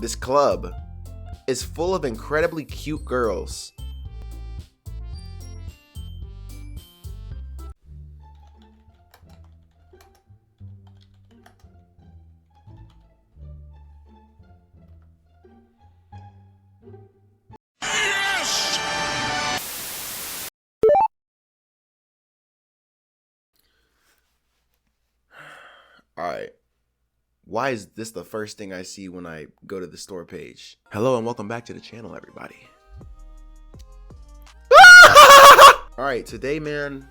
This club is full of incredibly cute girls. Alright, why is this the first thing I see when I go to the store page? Hello and welcome back to the channel, everybody. Alright, today, man,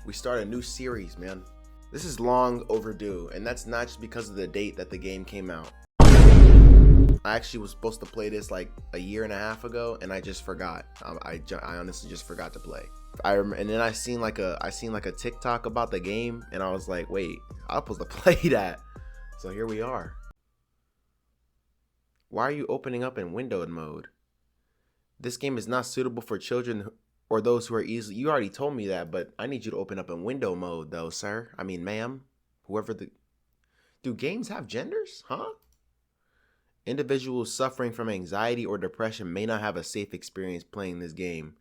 we start a new series, man. This is long overdue, and that's not just because of the date that the game came out. I actually was supposed to play this like a year and a half ago, and I just forgot. I honestly just forgot to play. And then I seen like a TikTok about the game, and I was like, wait, I was supposed to play that. So here we are. Why are you opening up in windowed mode? This game is not suitable for children or those who are easily. You already told me that, but I need you to open up in window mode, though, sir. I mean, ma'am. Whoever the. Do games have genders? Huh? Individuals suffering from anxiety or depression may not have a safe experience playing this game.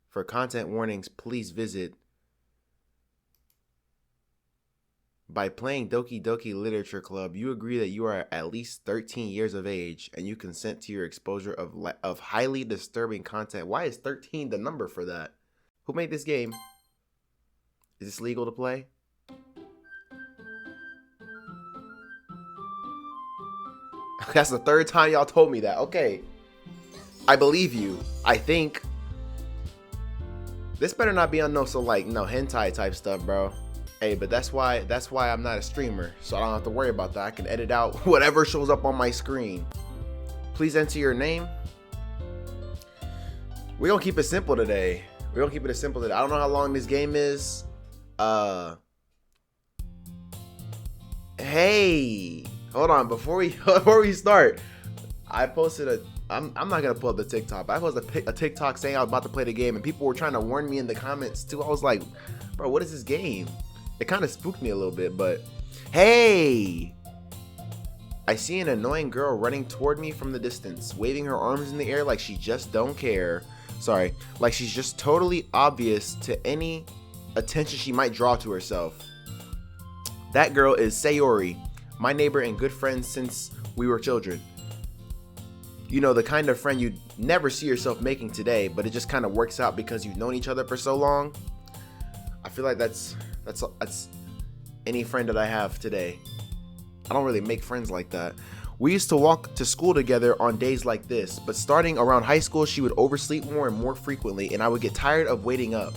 For content warnings, please visit. By playing Doki Doki Literature Club, you agree that you are at least 13 years of age and you consent to your exposure of highly disturbing content. Why is 13 the number for that? Who made this game? Is this legal to play? That's the third time y'all told me that. Okay. I believe you. I think. This better not be on no hentai type stuff, bro. Hey, but that's why I'm not a streamer, so I don't have to worry about that. I can edit out whatever shows up on my screen. Please enter your name. We're gonna keep it simple today. I don't know how long this game is. Hey, hold on, before we start, I posted I'm not gonna pull up the TikTok, but I posted a TikTok saying I was about to play the game, and people were trying to warn me in the comments too. I was like, bro, what is this game? It kind of spooked me a little bit, but hey, I see an annoying girl running toward me from the distance, waving her arms in the air like she just don't care. Sorry, like she's just totally obvious to any attention she might draw to herself. That girl is Sayori, my neighbor and good friend since we were children. You know, the kind of friend you'd never see yourself making today, but it just kind of works out because you've known each other for so long. I feel like that's any friend that I have today. I don't really make friends like that. We used to walk to school together on days like this, but starting around high school, she would oversleep more and more frequently, and I would get tired of waiting up.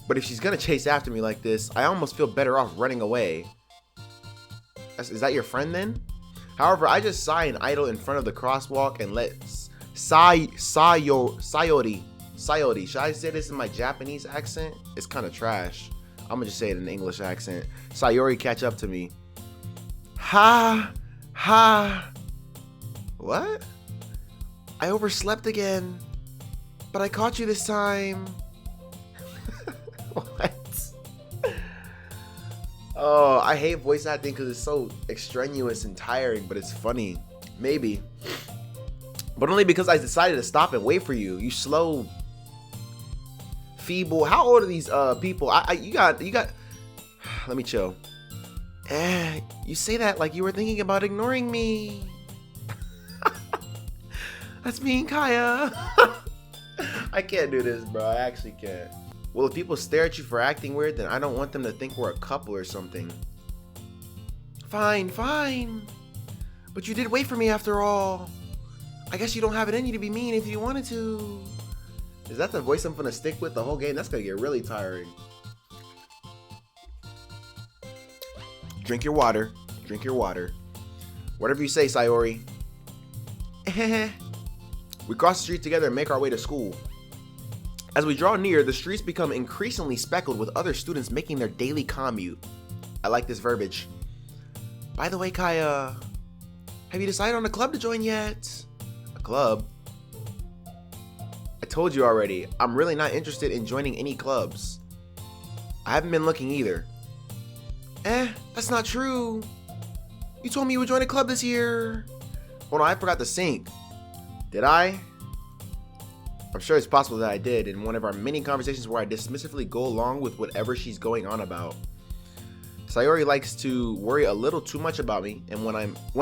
But if she's gonna chase after me like this, I almost feel better off running away. Is that your friend then? However, I just sigh and idle in front of the crosswalk and let Sayori. Should I say this in my Japanese accent? It's kind of trash. I'm gonna just say it in an English accent. Sayori catch up to me. Ha! What? I overslept again, but I caught you this time. What? Oh, I hate voice acting because it's so extraneous and tiring, but it's funny. Maybe. But only because I decided to stop and wait for you. You slow, feeble. How old are these people? You got. Let me chill. You say that like you were thinking about ignoring me. That's mean, Kaya. I can't do this, bro. I actually can't. Well, if people stare at you for acting weird, then I don't want them to think we're a couple or something. Fine. But you did wait for me after all. I guess you don't have it in you to be mean if you wanted to. Is that the voice I'm gonna stick with the whole game? That's gonna get really tiring. Drink your water. Whatever you say, Sayori. We cross the street together and make our way to school. As we draw near, the streets become increasingly speckled with other students making their daily commute. I like this verbiage. By the way, Kaya, have you decided on a club to join yet? A club? I told you already, I'm really not interested in joining any clubs. I haven't been looking either. That's not true. You told me you would join a club this year. Hold on, I forgot to sync. Did I? I'm sure it's possible that I did in one of our many conversations where I dismissively go along with whatever she's going on about. Sayori likes to worry a little too much about me, and when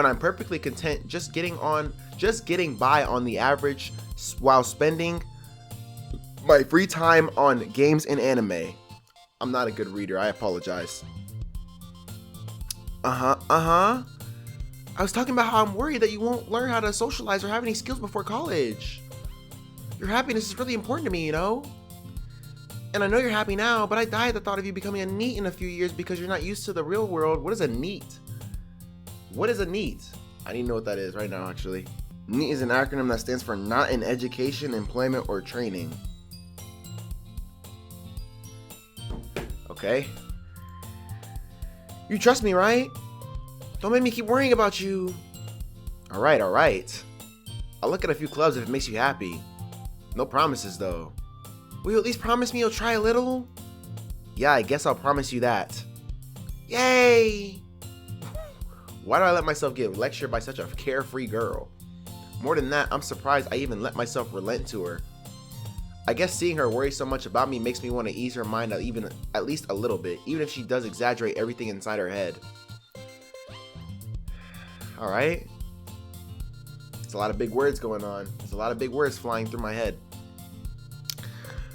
I'm perfectly content just getting by on the average while spending my free time on games and anime. I'm not a good reader, I apologize. I was talking about how I'm worried that you won't learn how to socialize or have any skills before college. Your happiness is really important to me, you know? And I know you're happy now, but I die at the thought of you becoming a NEET in a few years because you're not used to the real world. What is a NEET? What is a NEET? I need to know what that is right now, actually. NEET is an acronym that stands for Not in Education, Employment, or Training. Okay. You trust me, right? Don't make me keep worrying about you. Alright. I'll look at a few clubs if it makes you happy. No promises, though. Will you at least promise me you'll try a little? Yeah, I guess I'll promise you that. Yay! Why do I let myself get lectured by such a carefree girl? More than that, I'm surprised I even let myself relent to her. I guess seeing her worry so much about me makes me want to ease her mind at least a little bit, even if she does exaggerate everything inside her head. Alright. There's a lot of big words going on. There's a lot of big words flying through my head.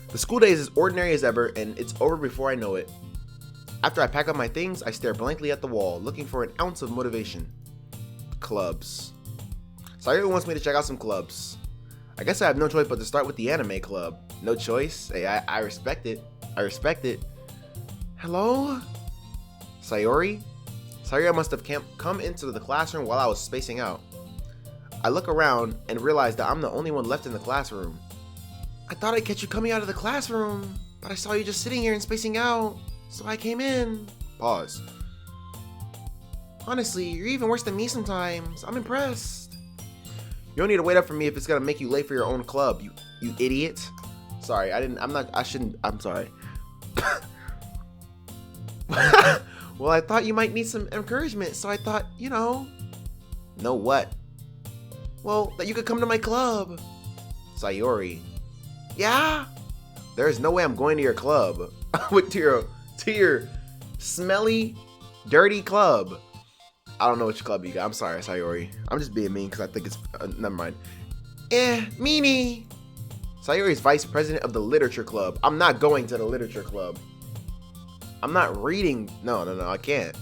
The school day is as ordinary as ever, and it's over before I know it. After I pack up my things, I stare blankly at the wall, looking for an ounce of motivation. Clubs. Sayori wants me to check out some clubs. I guess I have no choice but to start with the anime club. No choice? Hey, I respect it. Hello? Sayori? Sayori must have come into the classroom while I was spacing out. I look around and realize that I'm the only one left in the classroom. I thought I'd catch you coming out of the classroom, but I saw you just sitting here and spacing out, so I came in. Pause. Honestly, you're even worse than me sometimes. I'm impressed. You don't need to wait up for me if it's gonna make you late for your own club, you idiot. Sorry, I'm sorry. Well, I thought you might need some encouragement, so I thought, Know what? Well, that you could come to my club. Sayori. Yeah? There's no way I'm going to your club. to your smelly, dirty club. I don't know which club you got. I'm sorry, Sayori. I'm just being mean because I think it's... never mind. Meanie. Sayori is vice president of the literature club. I'm not going to the literature club. I'm not reading... No, I can't.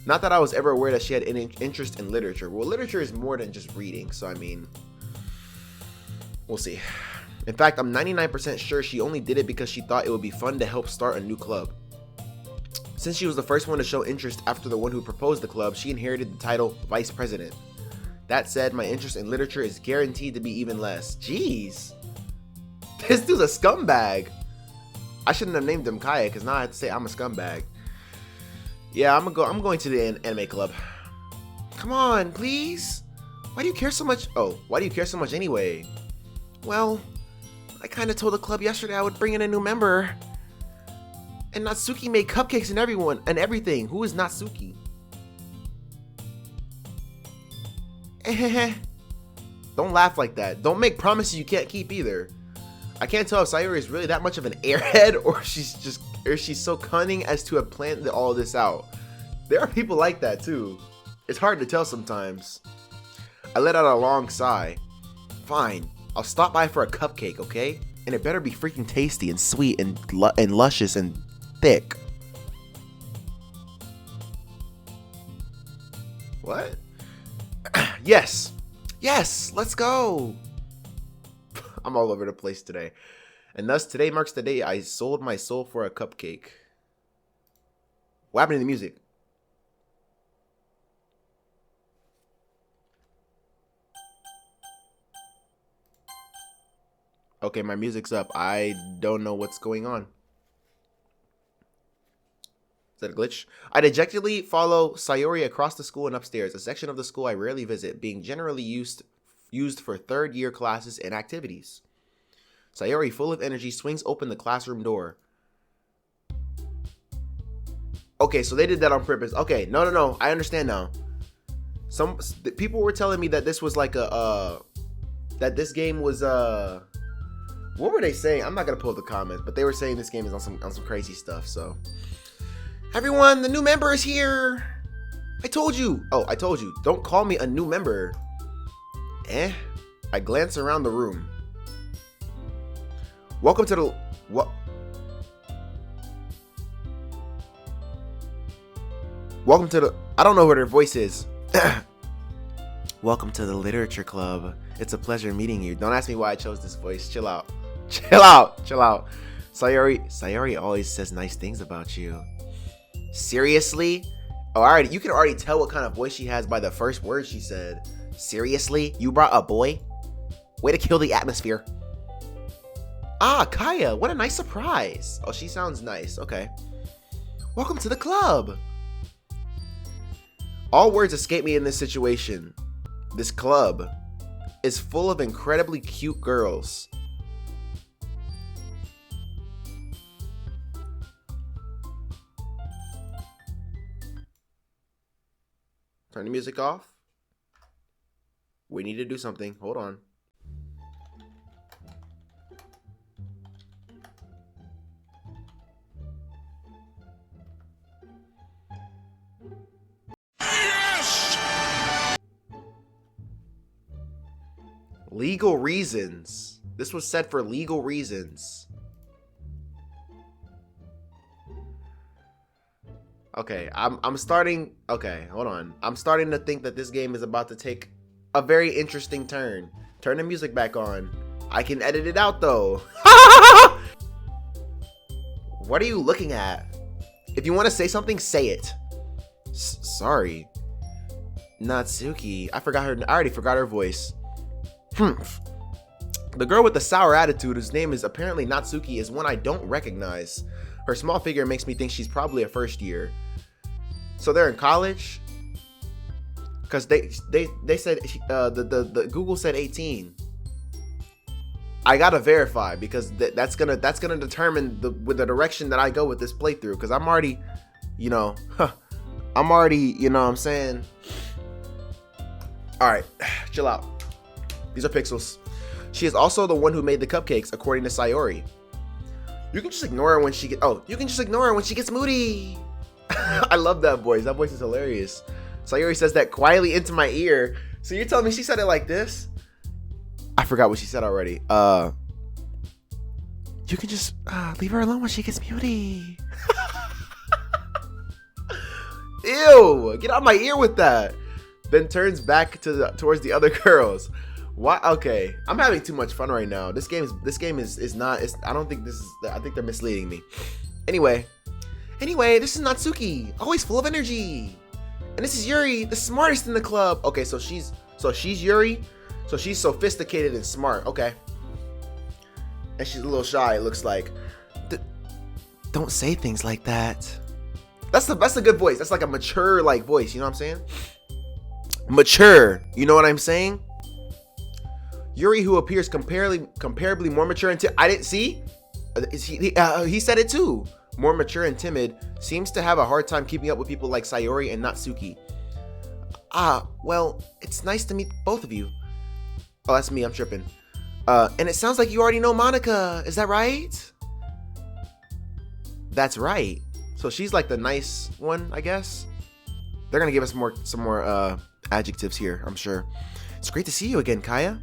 Not that I was ever aware that she had any interest in literature. Well, literature is more than just reading, so I mean... We'll see. In fact, I'm 99% sure she only did it because she thought it would be fun to help start a new club. Since she was the first one to show interest after the one who proposed the club, she inherited the title Vice President. That said, my interest in literature is guaranteed to be even less. Jeez. This dude's a scumbag. I shouldn't have named him Kaya because now I have to say I'm a scumbag. Yeah, I'm going to the anime club. Come on, please. Why do you care so much? Oh, why do you care so much anyway? Well, I kind of told the club yesterday I would bring in a new member. And Natsuki made cupcakes and everything. Who is Natsuki? Don't laugh like that. Don't make promises you can't keep either. I can't tell if Sayori is really that much of an airhead or she's so cunning as to have planned all this out. There are people like that too. It's hard to tell sometimes. I let out a long sigh. Fine, I'll stop by for a cupcake, okay? And it better be freaking tasty and sweet and luscious and thick. What? Yes, let's go. I'm all over the place today. And thus, today marks the day I sold my soul for a cupcake. What happened to the music? Okay, my music's up. I don't know what's going on. Is that a glitch? I dejectedly follow Sayori across the school and upstairs, a section of the school I rarely visit, being generally used for third-year classes and activities. Sayori, full of energy, swings open the classroom door. Okay, so they did that on purpose. Okay, no. I understand now. People were telling me that this was like that this game was what were they saying? I'm not gonna pull up the comments, but they were saying this game is on some crazy stuff. So everyone, the new member is here. I told you. Oh, I told you. Don't call me a new member. I glance around the room. Welcome to the what? Welcome to the. I don't know who their voice is. Welcome to the Literature Club. It's a pleasure meeting you. Don't ask me why I chose this voice. Chill out. Chill out. Chill out. Sayori always says nice things about you. Seriously? Oh, already. You can already tell what kind of voice she has by the first word she said. Seriously? You brought a boy? Way to kill the atmosphere. Ah, Kaya, what a nice surprise. Oh, she sounds nice. Okay. Welcome to the club. All words escape me in this situation. This club is full of incredibly cute girls. Turn the music off. We need to do something. Hold on. Legal reasons. This was said for legal reasons. Okay, I'm starting. Okay, hold on. I'm starting to think that this game is about to take a very interesting turn. Turn the music back on. I can edit it out though. What are you looking at? If you want to say something, say it. Sorry. Natsuki. I already forgot her voice. The girl with the sour attitude, whose name is apparently Natsuki, is one I don't recognize. Her small figure makes me think she's probably a first year. So they're in college? Because they said the Google said 18. I gotta verify because that's gonna determine the direction that I go with this playthrough. Because I'm already, you know what I'm saying. All right, chill out. These are pixels. She is also the one who made the cupcakes, according to Sayori. You can just ignore her when she gets moody. I love that voice. That voice is hilarious. Sayori says that quietly into my ear. So you're telling me she said it like this? I forgot what she said already. You can just leave her alone when she gets moody. Ew! Get out of my ear with that. Then turns back towards the other girls. Why? Okay, I'm having too much fun right now. This game is not. I don't think this is. I think they're misleading me. Anyway, this is Natsuki, always full of energy, and this is Yuri, the smartest in the club. Okay, so she's Yuri, so she's sophisticated and smart. Okay, and she's a little shy. It looks like. Don't say things like that. That's a good voice. That's like a mature like voice. You know what I'm saying? Mature. You know what I'm saying? Yuri, who appears comparably more mature and I didn't see. He said it too. More mature and timid, seems to have a hard time keeping up with people like Sayori and Natsuki. Well, it's nice to meet both of you. Oh, that's me. I'm tripping. And it sounds like you already know Monica. Is that right? That's right. So she's like the nice one, I guess. They're gonna give us some more adjectives here, I'm sure. It's great to see you again, Kaya.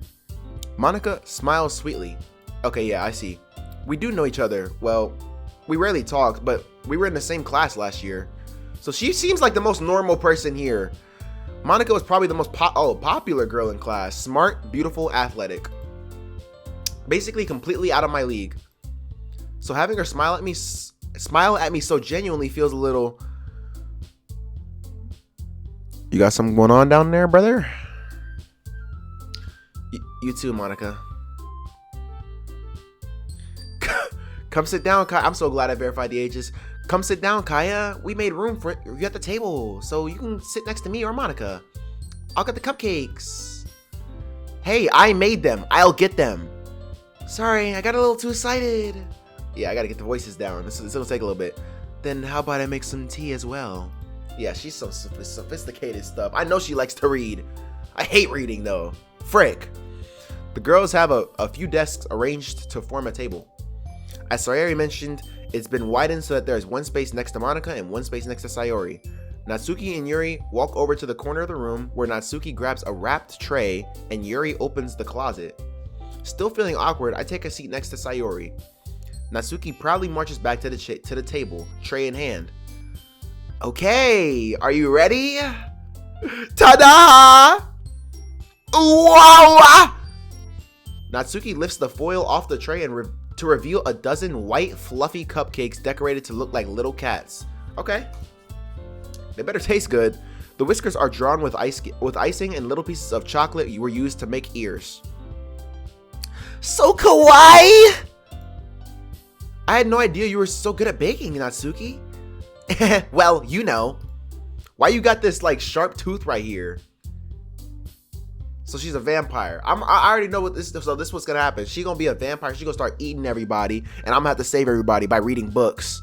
Monica smiles sweetly. Okay, yeah, I see. We do know each other. Well, we rarely talked, but we were in the same class last year. So she seems like the most normal person here. Monica was probably the most popular girl in class. Smart, beautiful, athletic. Basically completely out of my league. So having her smile at me so genuinely feels a little... You got something going on down there, brother? You too, Monica. Come sit down, Kaya. I'm so glad I verified the ages. Come sit down, Kaya. We made room for you at the table, so you can sit next to me or Monica. I'll get the cupcakes. Hey, I made them. I'll get them. Sorry, I got a little too excited. Yeah, I gotta get the voices down. This will take a little bit. Then how about I make some tea as well? Yeah, she's so sophisticated stuff. I know she likes to read. I hate reading though. Frick. The girls have a few desks arranged to form a table. As Sayori mentioned, it's been widened so that there's one space next to Monica and one space next to Sayori. Natsuki and Yuri walk over to the corner of the room where Natsuki grabs a wrapped tray and Yuri opens the closet. Still feeling awkward, I take a seat next to Sayori. Natsuki proudly marches back to the table, tray in hand. Okay, are you ready? Ta-da! Wow! Natsuki lifts the foil off the tray and to reveal a dozen white, fluffy cupcakes decorated to look like little cats. Okay. They better taste good. The whiskers are drawn with icing and little pieces of chocolate were used to make ears. So kawaii! I had no idea you were so good at baking, Natsuki. Well, you know. Why you got this like sharp tooth right here? So she's a vampire. I already know what this is. So this is what's gonna happen. She's gonna be a vampire. She's gonna start eating everybody, and I'm gonna have to save everybody by reading books.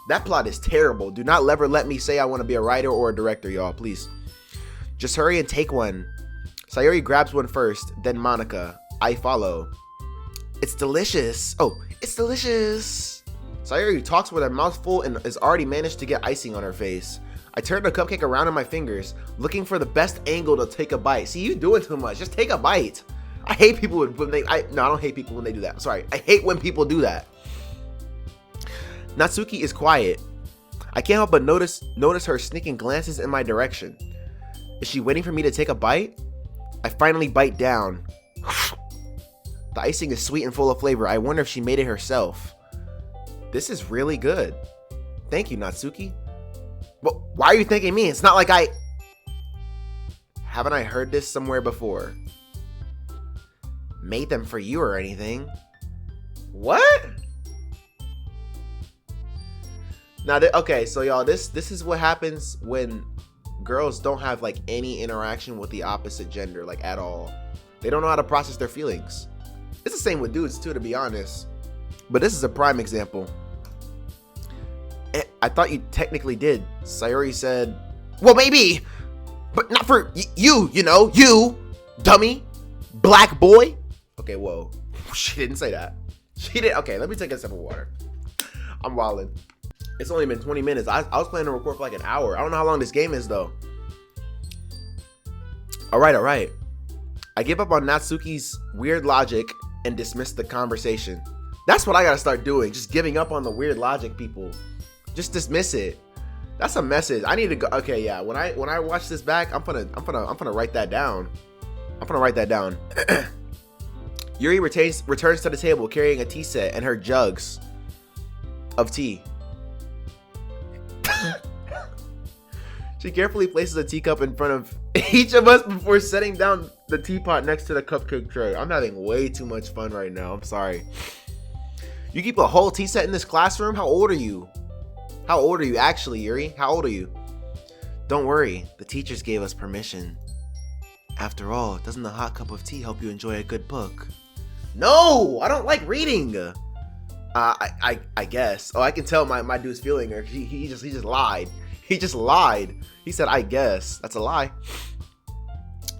That plot is terrible. Do not ever let me say I want to be a writer or a director, y'all. Please. Just hurry and take one. Sayori grabs one first, then Monica. I follow. It's delicious. Oh, it's delicious. Sayori talks with her mouth full and has already managed to get icing on her face. I turn the cupcake around in my fingers, looking for the best angle to take a bite. See, you doing too much. Just take a bite. I hate people when they, I don't hate people when they do that. Sorry. I hate when people do that. Natsuki is quiet. I can't help but notice her sneaking glances in my direction. Is she waiting for me to take a bite? I finally bite down. The icing is sweet and full of flavor. I wonder if she made it herself. This is really good. Thank you, Natsuki. But why are you thanking me? It's not like haven't I heard this somewhere before? Made them for you or anything. What? Now, okay, so y'all, this is what happens when girls don't have like any interaction with the opposite gender, like at all. They don't know how to process their feelings. It's the same with dudes too, to be honest. But this is a prime example. I thought you technically did. Sayori said, well, maybe, but not for you, you know, you, dummy, black boy. Okay, whoa. She didn't say that. She did. Okay, let me take a sip of water. I'm wildin'. It's only been 20 minutes. I was planning to record for like an hour. I don't know how long this game is, though. All right. I give up on Natsuki's weird logic and dismiss the conversation. That's what I gotta start doing. Just giving up on the weird logic people. Just dismiss it. That's a message. I need to go. Okay, yeah. When I watch this back, I'm gonna write that down. I'm gonna write that down. Yuri returns to the table carrying a tea set and her jugs of tea. She carefully places a teacup in front of each of us before setting down the teapot next to the cupcake tray. I'm having way too much fun right now. I'm sorry. You keep a whole tea set in this classroom? How old are you? How old are you actually, Yuri? How old are you? Don't worry. The teachers gave us permission. After all, doesn't the hot cup of tea help you enjoy a good book? No! I don't like reading! I guess. Oh, I can tell my dude's feeling her. He just lied. He just lied. He said, I guess. That's a lie.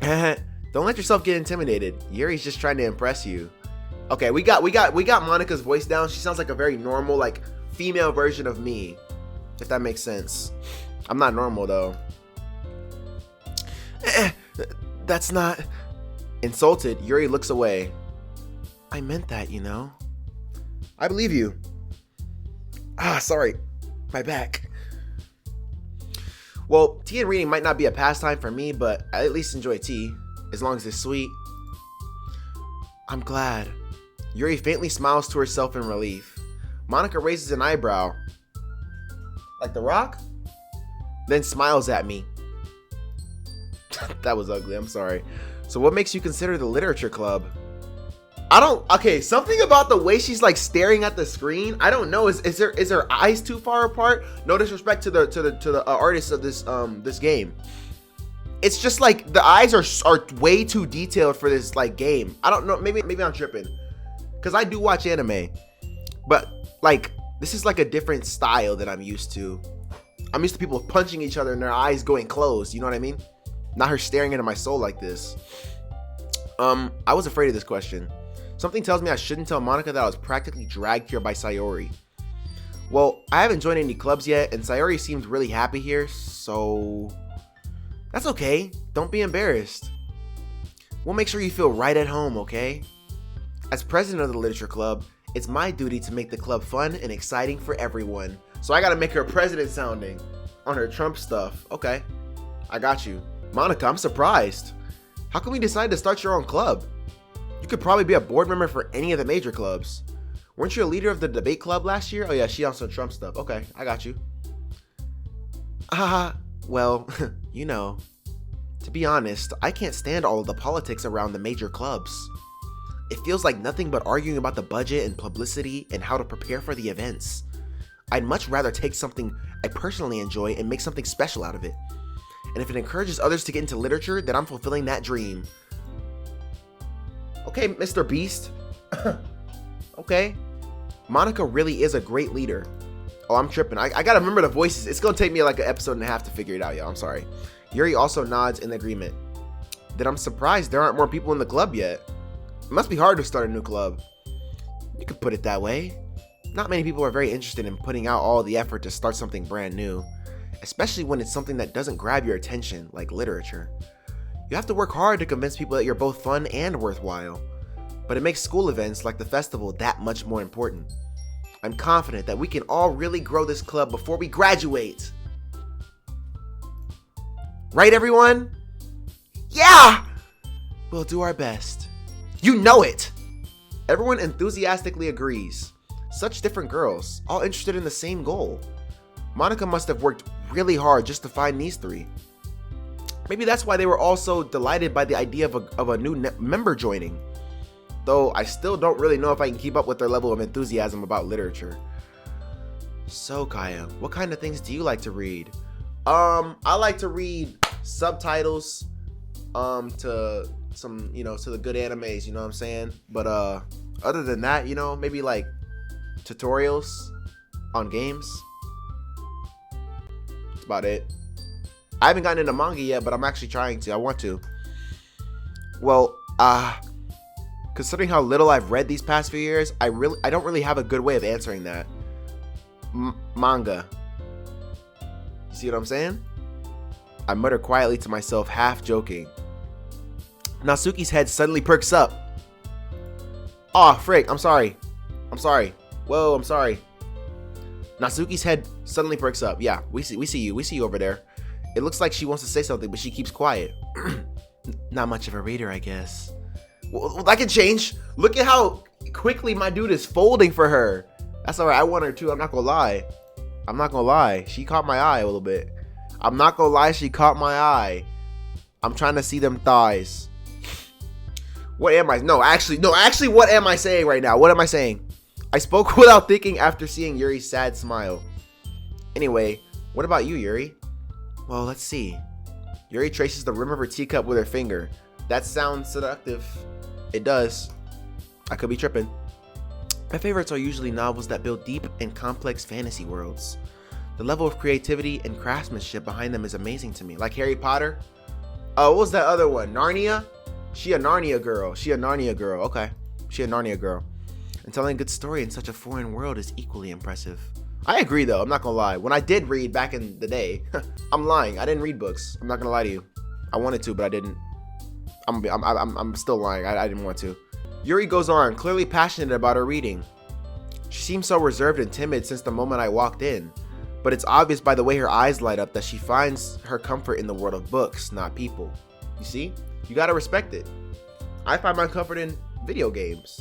Don't let yourself get intimidated. Yuri's just trying to impress you. Okay, we got Monica's voice down. She sounds like a very normal, like, female version of me. If that makes sense. I'm not normal, though. That's not... Insulted, Yuri looks away. I meant that, you know. I believe you. Sorry. My back. Well, tea and reading might not be a pastime for me, but I at least enjoy tea, as long as it's sweet. I'm glad. Yuri faintly smiles to herself in relief. Monica raises an eyebrow. Like The Rock? Then smiles at me. That was ugly, I'm sorry. So what makes you consider the literature club? Okay, something about the way she's like staring at the screen. I don't know. Is her eyes too far apart? No disrespect to the artists of this game. It's just like the eyes are way too detailed for this like game. I don't know. Maybe I'm tripping. Cause I do watch anime, but like this is like a different style that I'm used to. I'm used to people punching each other and their eyes going closed. You know what I mean? Not her staring into my soul like this. I was afraid of this question. Something tells me I shouldn't tell Monica that I was practically dragged here by Sayori. Well, I haven't joined any clubs yet, and Sayori seems really happy here, so that's okay. Don't be embarrassed. We'll make sure you feel right at home, okay? As president of the literature club, it's my duty to make the club fun and exciting for everyone. So I gotta make her president sounding on her Trump stuff. Okay, I got you. Monica, I'm surprised. How come you decided to start your own club? You could probably be a board member for any of the major clubs. Weren't you a leader of the debate club last year? Oh yeah, she on some Trump stuff. Okay, I got you. Well, you know, to be honest, I can't stand all of the politics around the major clubs. It feels like nothing but arguing about the budget and publicity and how to prepare for the events. I'd much rather take something I personally enjoy and make something special out of it. And if it encourages others to get into literature, then I'm fulfilling that dream. Okay, Mr. Beast. Okay. Monica really is a great leader. Oh, I'm tripping. I gotta remember the voices. It's gonna take me like an episode and a half to figure it out, y'all. I'm sorry. Yuri also nods in agreement. Then I'm surprised there aren't more people in the club yet. It must be hard to start a new club. You could put it that way. Not many people are very interested in putting out all the effort to start something brand new, especially when it's something that doesn't grab your attention, like literature. You have to work hard to convince people that you're both fun and worthwhile, but it makes school events like the festival that much more important. I'm confident that we can all really grow this club before we graduate. Right, everyone? Yeah! We'll do our best. You know it! Everyone enthusiastically agrees. Such different girls, all interested in the same goal. Monica must have worked really hard just to find these three. Maybe that's why they were all so delighted by the idea of a new member joining. Though I still don't really know if I can keep up with their level of enthusiasm about literature. So Kaya, what kind of things do you like to read? I like to read subtitles to some, to the good animes, you know what I'm saying? But other than that, maybe like tutorials on games. That's about it. I haven't gotten into manga yet, but I'm actually trying to. I want to. Well, considering how little I've read these past few years, I don't really have a good way of answering that. Manga. You see what I'm saying? I mutter quietly to myself, half joking. Natsuki's head suddenly perks up. Aw, frick, I'm sorry. Whoa, I'm sorry. Natsuki's head suddenly perks up. Yeah, we see you over there. It looks like she wants to say something, but she keeps quiet. Not much of a reader, I guess. Well, that can change. Look at how quickly my dude is folding for her. That's alright, I want her too, I'm not gonna lie. She caught my eye a little bit. I'm not gonna lie, she caught my eye. I'm trying to see them thighs. What am I? No, actually, what am I saying right now? What am I saying? I spoke without thinking after seeing Yuri's sad smile. Anyway, what about you, Yuri? Well, let's see. Yuri traces the rim of her teacup with her finger. That sounds seductive. It does. I could be tripping. My favorites are usually novels that build deep and complex fantasy worlds. The level of creativity and craftsmanship behind them is amazing to me. Like Harry Potter. What was that other one? Narnia? She a Narnia girl. Okay. She a Narnia girl. And telling a good story in such a foreign world is equally impressive. I agree though, I'm not gonna lie. When I did read back in the day, I'm lying. I didn't read books. I'm not gonna lie to you. I wanted to, but I didn't. I'm still lying. I didn't want to. Yuri goes on, clearly passionate about her reading. She seems so reserved and timid since the moment I walked in, but it's obvious by the way her eyes light up that she finds her comfort in the world of books, not people. You see? You gotta respect it. I find my comfort in video games.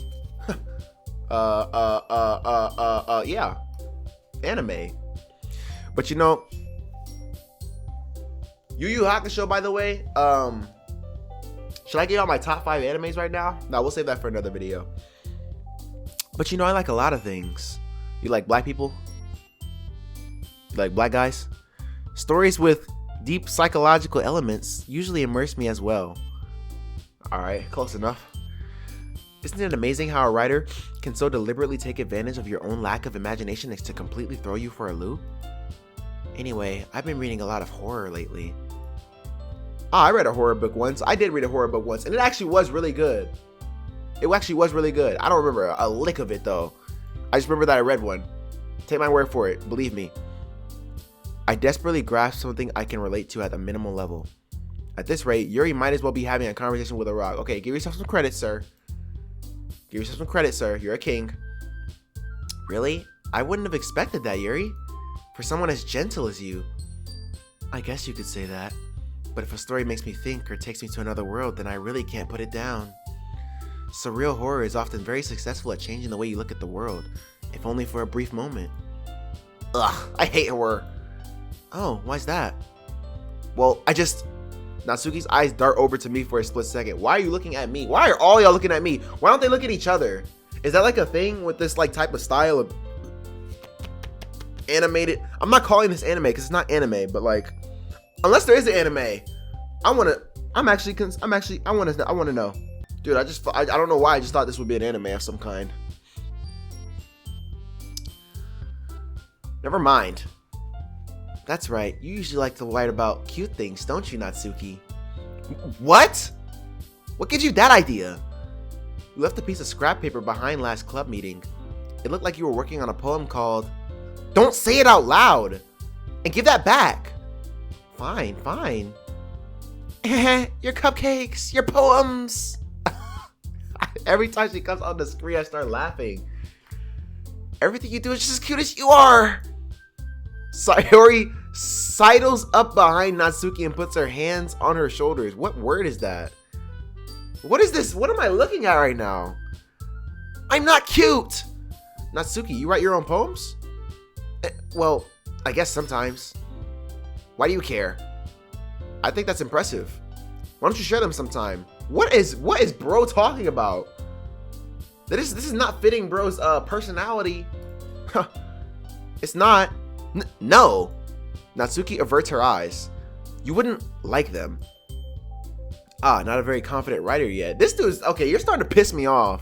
Yeah. Anime. But Yu Yu Hakusho, by the way, should I give out my top 5 animes right now? No, we'll save that for another video. But I like a lot of things. You like black people? You like black guys? Stories with deep psychological elements usually immerse me as well. Alright, close enough. Isn't it amazing how a writer can so deliberately take advantage of your own lack of imagination to completely throw you for a loop? Anyway, I've been reading a lot of horror lately. Ah, I read a horror book once. I did read a horror book once, and it actually was really good. It actually was really good. I don't remember a lick of it, though. I just remember that I read one. Take my word for it. Believe me. I desperately grasp something I can relate to at a minimal level. At this rate, Yuri might as well be having a conversation with a rock. Okay, give yourself some credit, sir. Give yourself some credit, sir. You're a king. Really? I wouldn't have expected that, Yuri. For someone as gentle as you. I guess you could say that. But if a story makes me think or takes me to another world, then I really can't put it down. Surreal horror is often very successful at changing the way you look at the world, if only for a brief moment. Ugh, I hate horror. Oh, why's that? Well, Natsuki's eyes dart over to me for a split second. Why are you looking at me? Why are all y'all looking at me? Why don't they look at each other? Is that like a thing with this like type of style of animated? I'm not calling this anime because it's not anime, but like, unless there is an anime, I want to know. Dude, I don't know why I just thought this would be an anime of some kind. Never mind. That's right. You usually like to write about cute things, don't you, Natsuki? What? What gives you that idea? You left a piece of scrap paper behind last club meeting. It looked like you were working on a poem called... Don't say it out loud! And give that back! Fine, fine. Your cupcakes, your poems! Every time she comes on the screen, I start laughing. Everything you do is just as cute as you are! Sayori sidles up behind Natsuki and puts her hands on her shoulders. What word is that? What is this? What am I looking at right now? I'm not cute! Natsuki, you write your own poems? Well, I guess sometimes. Why do you care? I think that's impressive. Why don't you share them sometime? What is bro talking about? This is not fitting bro's personality. It's not. No. Natsuki averts her eyes. You wouldn't like them. Ah, not a very confident writer yet. This dude's okay. You're starting to piss me off.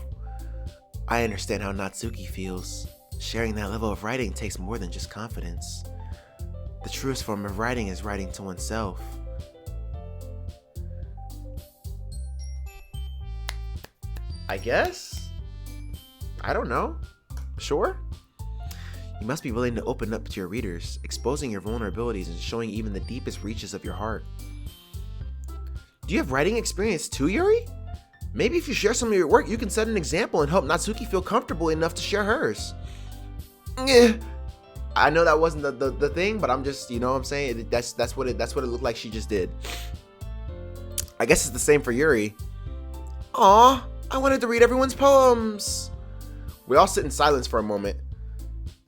I understand how Natsuki feels. Sharing that level of writing takes more than just confidence. The truest form of writing is writing to oneself. I guess? I don't know. Sure? You must be willing to open up to your readers, exposing your vulnerabilities and showing even the deepest reaches of your heart. Do you have writing experience too, Yuri? Maybe if you share some of your work, you can set an example and help Natsuki feel comfortable enough to share hers. I know that wasn't the thing, but I'm just, you know what I'm saying? That's what it looked like she just did. I guess it's the same for Yuri. Aw, I wanted to read everyone's poems. We all sit in silence for a moment.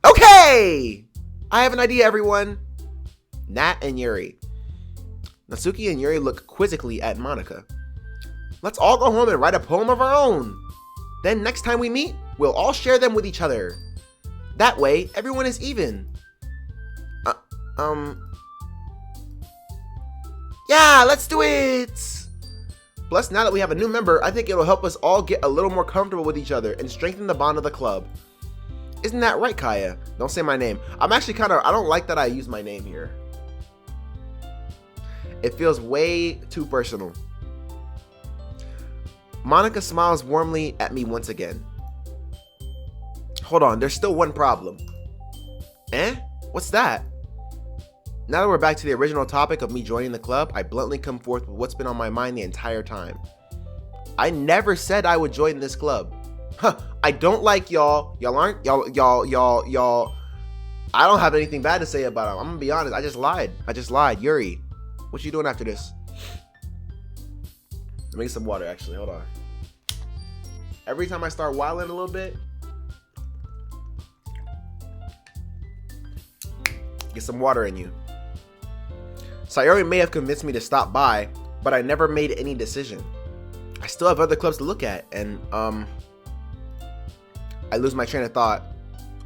Okay! I have an idea, everyone. Nat and Yuri. Natsuki and Yuri look quizzically at Monika. Let's all go home and write a poem of our own. Then next time we meet, we'll all share them with each other. That way, everyone is even. Yeah, let's do it! Plus, now that we have a new member, I think it'll help us all get a little more comfortable with each other and strengthen the bond of the club. Isn't that right, Kaya? Don't say my name. I'm actually I don't like that I use my name here. It feels way too personal. Monika smiles warmly at me once again. Hold on, there's still one problem. What's that? Now that we're back to the original topic of me joining the club, I bluntly come forth with what's been on my mind the entire time. I never said I would join this club. I don't like y'all. Y'all aren't. Y'all. I don't have anything bad to say about them. I'm gonna be honest. I just lied. Yuri, what you doing after this? Let me get some water, actually. Hold on. Every time I start wilding a little bit, get some water in you. Sayori may have convinced me to stop by, but I never made any decision. I still have other clubs to look at, and I lose my train of thought.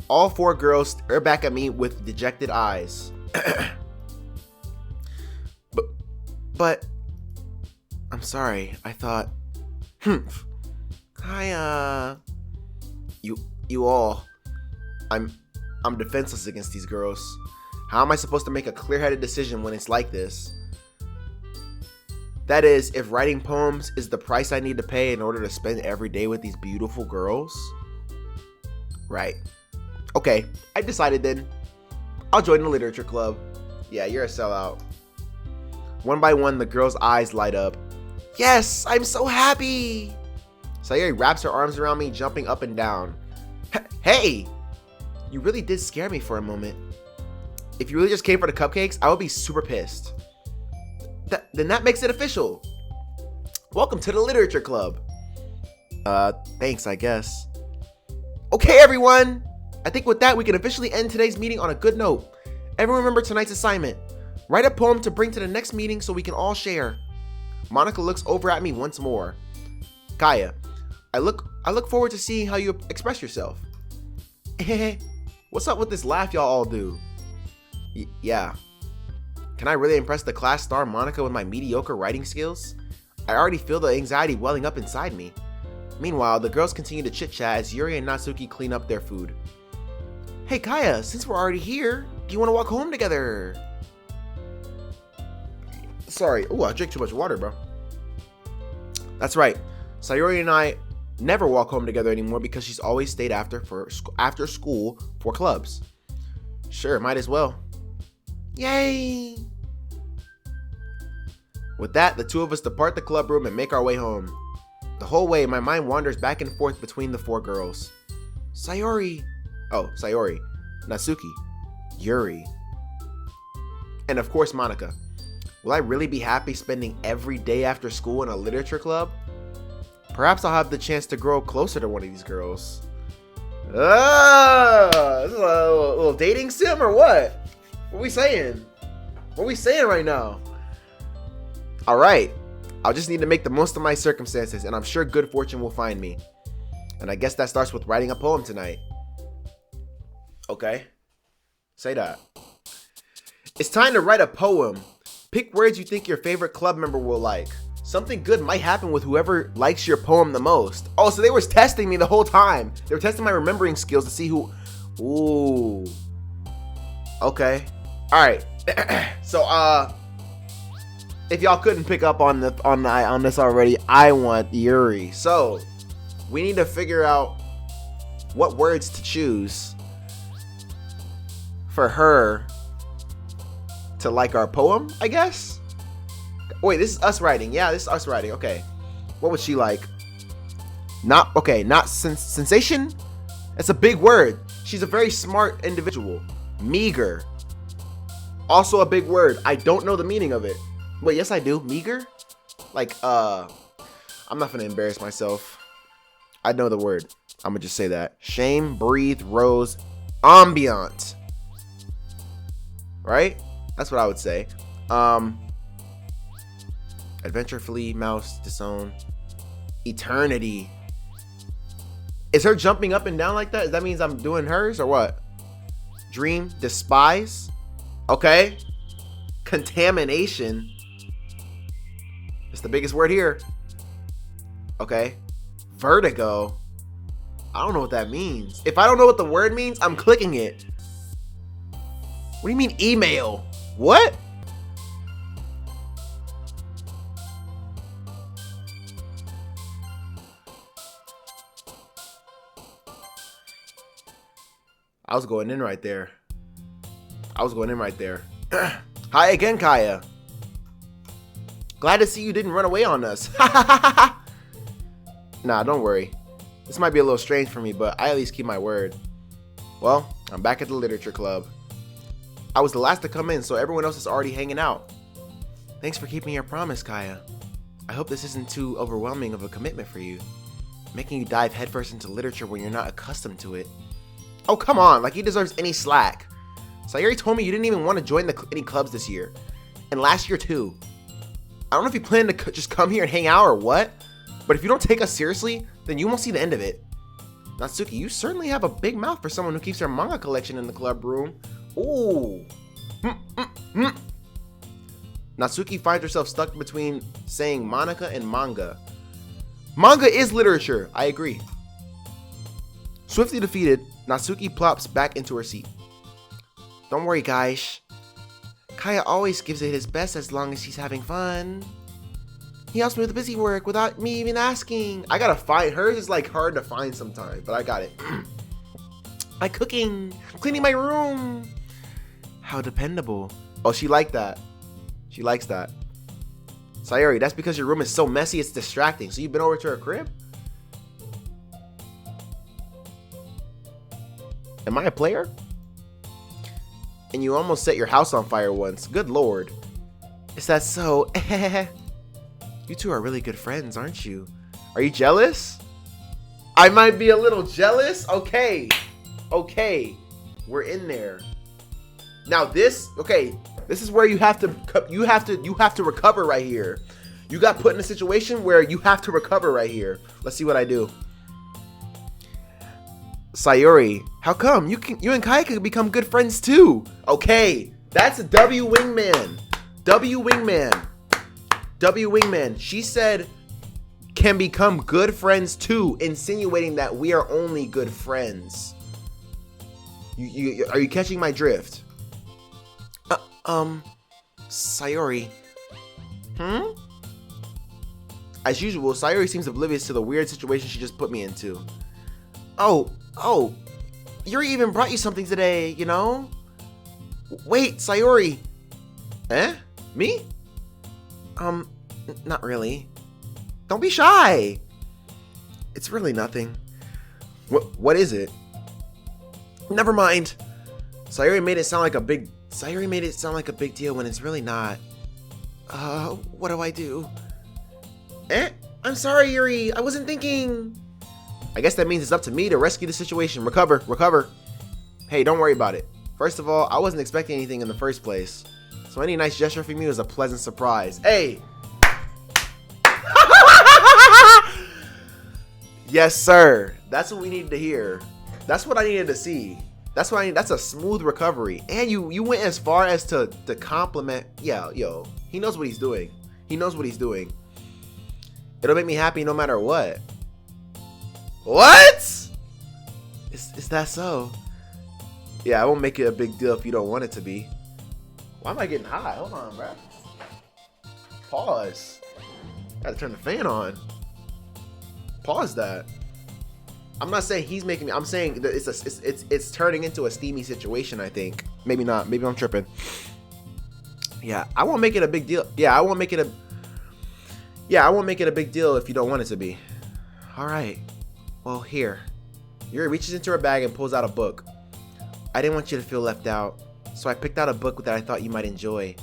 All four girls stare back at me with dejected eyes. but I'm sorry. I thought, you all. I'm defenseless against these girls. How am I supposed to make a clear-headed decision when it's like this? That is, if writing poems is the price I need to pay in order to spend every day with these beautiful girls. Right. Okay, I decided then. I'll join the literature club. Yeah, you're a sellout. One by one, the girl's eyes light up. Yes, I'm so happy. Sayori wraps her arms around me, jumping up and down. Hey! You really did scare me for a moment. If you really just came for the cupcakes, I would be super pissed. Then that makes it official. Welcome to the literature club. Thanks, I guess. Okay, everyone. I think with that, we can officially end today's meeting on a good note. Everyone remember tonight's assignment. Write a poem to bring to the next meeting so we can all share. Monica looks over at me once more. Kaya, I look forward to seeing how you express yourself. What's up with this laugh y'all all do? Yeah. Can I really impress the class star Monica with my mediocre writing skills? I already feel the anxiety welling up inside me. Meanwhile, the girls continue to chit-chat as Yuri and Natsuki clean up their food. Hey Kaya, since we're already here, do you want to walk home together? Sorry. Oh, I drank too much water, bro. That's right. Sayori and I never walk home together anymore because she's always stayed after school for clubs. Sure, might as well. Yay! With that, the two of us depart the club room and make our way home. The whole way, my mind wanders back and forth between the four girls. Sayori, Natsuki, Yuri, and of course Monica. Will I really be happy spending every day after school in a literature club? Perhaps I'll have the chance to grow closer to one of these girls. This is a little dating sim or what? What are we saying? What are we saying right now? All right. I'll just need to make the most of my circumstances, and I'm sure good fortune will find me. And I guess that starts with writing a poem tonight. Okay. Say that. It's time to write a poem. Pick words you think your favorite club member will like. Something good might happen with whoever likes your poem the most. Oh, so they were testing me the whole time. They were testing my remembering skills to see who... Ooh. Okay. Alright. So, if y'all couldn't pick up on this already, I want Yuri. So, we need to figure out what words to choose for her to like our poem, I guess? Wait, this is us writing. Yeah, this is us writing. Okay. What would she like? Not sensation? That's a big word. She's a very smart individual. Meager. Also a big word. I don't know the meaning of it. Wait, yes I do. Meager? Like, I'm not gonna embarrass myself. I know the word. I'm gonna just say that. Shame, breathe, rose, ambient. Right? That's what I would say. Adventure, flee, mouse, disown. Eternity. Is her jumping up and down like that? That means I'm doing hers or what? Dream, despise. Okay. Contamination. It's the biggest word here. Okay. Vertigo. I don't know what that means. If I don't know what the word means, I'm clicking it. What do you mean email? What? I was going in right there. Hi again, Kaya. Glad to see you didn't run away on us. Nah, don't worry. This might be a little strange for me, but I at least keep my word. Well, I'm back at the literature club. I was the last to come in, so everyone else is already hanging out. Thanks for keeping your promise, Kaya. I hope this isn't too overwhelming of a commitment for you. Making you dive headfirst into literature when you're not accustomed to it. Oh, come on, like he deserves any slack. Sayori told me you didn't even want to join any clubs this year. And last year too. I don't know if you plan to just come here and hang out or what, but if you don't take us seriously, then you won't see the end of it. Natsuki, you certainly have a big mouth for someone who keeps her manga collection in the club room. Ooh. Natsuki finds herself stuck between saying Monica and manga. Manga is literature, I agree. Swiftly defeated, Natsuki plops back into her seat. Don't worry, guys. Kaya always gives it his best as long as he's having fun. He helps me with the busy work without me even asking. I gotta find, hers is like hard to find sometimes, but I got it. I'm cooking, cleaning my room. How dependable. Oh, she liked that. She likes that. Sayori, that's because your room is so messy it's distracting. So you've been over to her crib? Am I a player? And you almost set your house on fire once. Good lord. Is that so? You two are really good friends, aren't you? Are you jealous? I might be a little jealous. Okay. Okay. We're in there. Now this, okay, this is where you have to recover right here. You got put in a situation where you have to recover right here. Let's see what I do. Sayori, how come? You and Kai could become good friends too. Okay, that's a W wingman. W wingman. W wingman. She said can become good friends too, insinuating that we are only good friends. Are you catching my drift? Sayori. As usual, Sayori seems oblivious to the weird situation she just put me into. Oh, Yuri even brought you something today, you know? Wait, Sayori. Me? Not really. Don't be shy. It's really nothing. What is it? Never mind. Sayori made it sound like a big deal when it's really not. What do I do? I'm sorry, Yuri. I wasn't thinking. I guess that means it's up to me to rescue the situation. Recover. Hey, don't worry about it. First of all, I wasn't expecting anything in the first place. So any nice gesture from you is a pleasant surprise. Hey! Yes, sir. That's what we needed to hear. That's what I needed to see. That's what I need. That's a smooth recovery. And you went as far as to compliment. Yeah, yo. He knows what he's doing. He knows what he's doing. It'll make me happy no matter what. What? Is that so? Yeah, I won't make it a big deal if you don't want it to be. Why am I getting high? Hold on, bro. Pause. Gotta turn the fan on. Pause that. I'm not saying he's making me. I'm saying that it's turning into a steamy situation. I think maybe not. Maybe I'm tripping. Yeah, I won't make it a big deal. I won't make it a big deal if you don't want it to be. All right. Well, here. Yuri reaches into her bag and pulls out a book. I didn't want you to feel left out, so I picked out a book that I thought you might enjoy.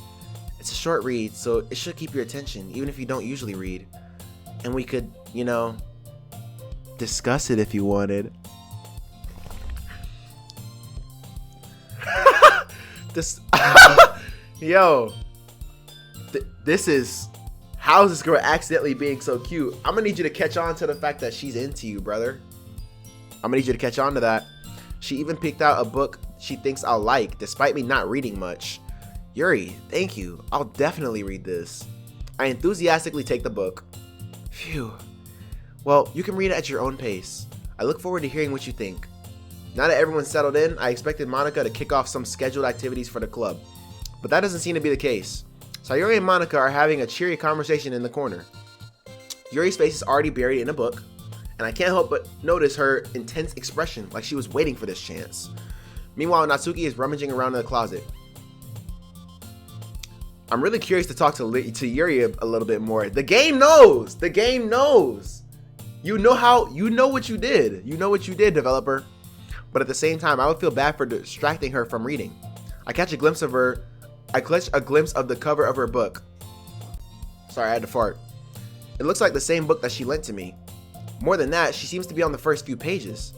It's a short read, so it should keep your attention, even if you don't usually read. And we could, you know, discuss it if you wanted. Yo, this is, how's this girl accidentally being so cute? I'm gonna need you to catch on to the fact that she's into you, brother. I'm gonna need you to catch on to that. She even picked out a book she thinks I'll like, despite me not reading much. Yuri, thank you. I'll definitely read this. I enthusiastically take the book. Phew. Well, you can read it at your own pace. I look forward to hearing what you think. Now that everyone's settled in, I expected Monica to kick off some scheduled activities for the club. But that doesn't seem to be the case. Sayori and Monica are having a cheery conversation in the corner. Yuri's face is already buried in a book, and I can't help but notice her intense expression, like she was waiting for this chance. Meanwhile, Natsuki is rummaging around in the closet. I'm really curious to talk to Yuri a little bit more. The game knows! The game knows! You know what you did. You know what you did, developer. But at the same time, I would feel bad for distracting her from reading. I catch a glimpse of the cover of her book. Sorry, I had to fart. It looks like the same book that she lent to me. More than that, she seems to be on the first few pages.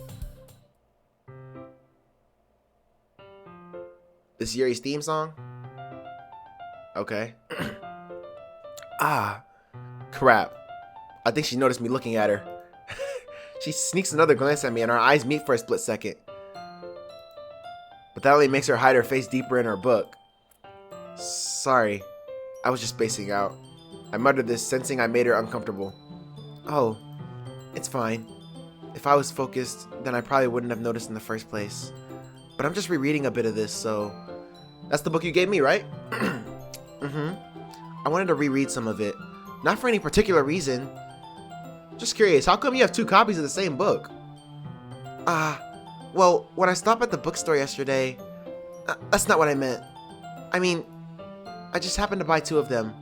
This Yuri's theme song? Okay. Crap. I think she noticed me looking at her. She sneaks another glance at me and our eyes meet for a split second. But that only makes her hide her face deeper in her book. Sorry. I was just spacing out. I muttered this, sensing I made her uncomfortable. Oh, it's fine. If I was focused, then I probably wouldn't have noticed in the first place. But I'm just rereading a bit of this, so... That's the book you gave me, right? I wanted to reread some of it. Not for any particular reason. Just curious, how come you have 2 copies of the same book? Well, when I stopped at the bookstore yesterday, that's not what I meant. I mean, I just happened to buy 2 of them.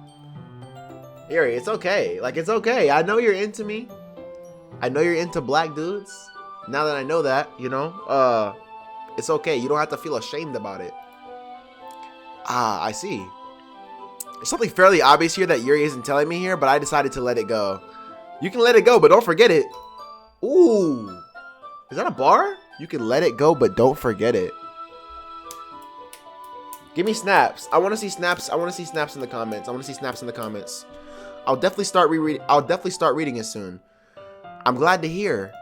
Yuri, it's okay. Like, it's okay. I know you're into me. I know you're into black dudes. Now that I know that, you know, it's okay. You don't have to feel ashamed about it. I see. There's something fairly obvious here that Yuri isn't telling me here, but I decided to let it go. You can let it go, but don't forget it. Ooh. Is that a bar? You can let it go, but don't forget it. Give me snaps. I want to see snaps. I want to see snaps in the comments. I want to see snaps in the comments. I'll definitely start reading it soon. I'm glad to hear.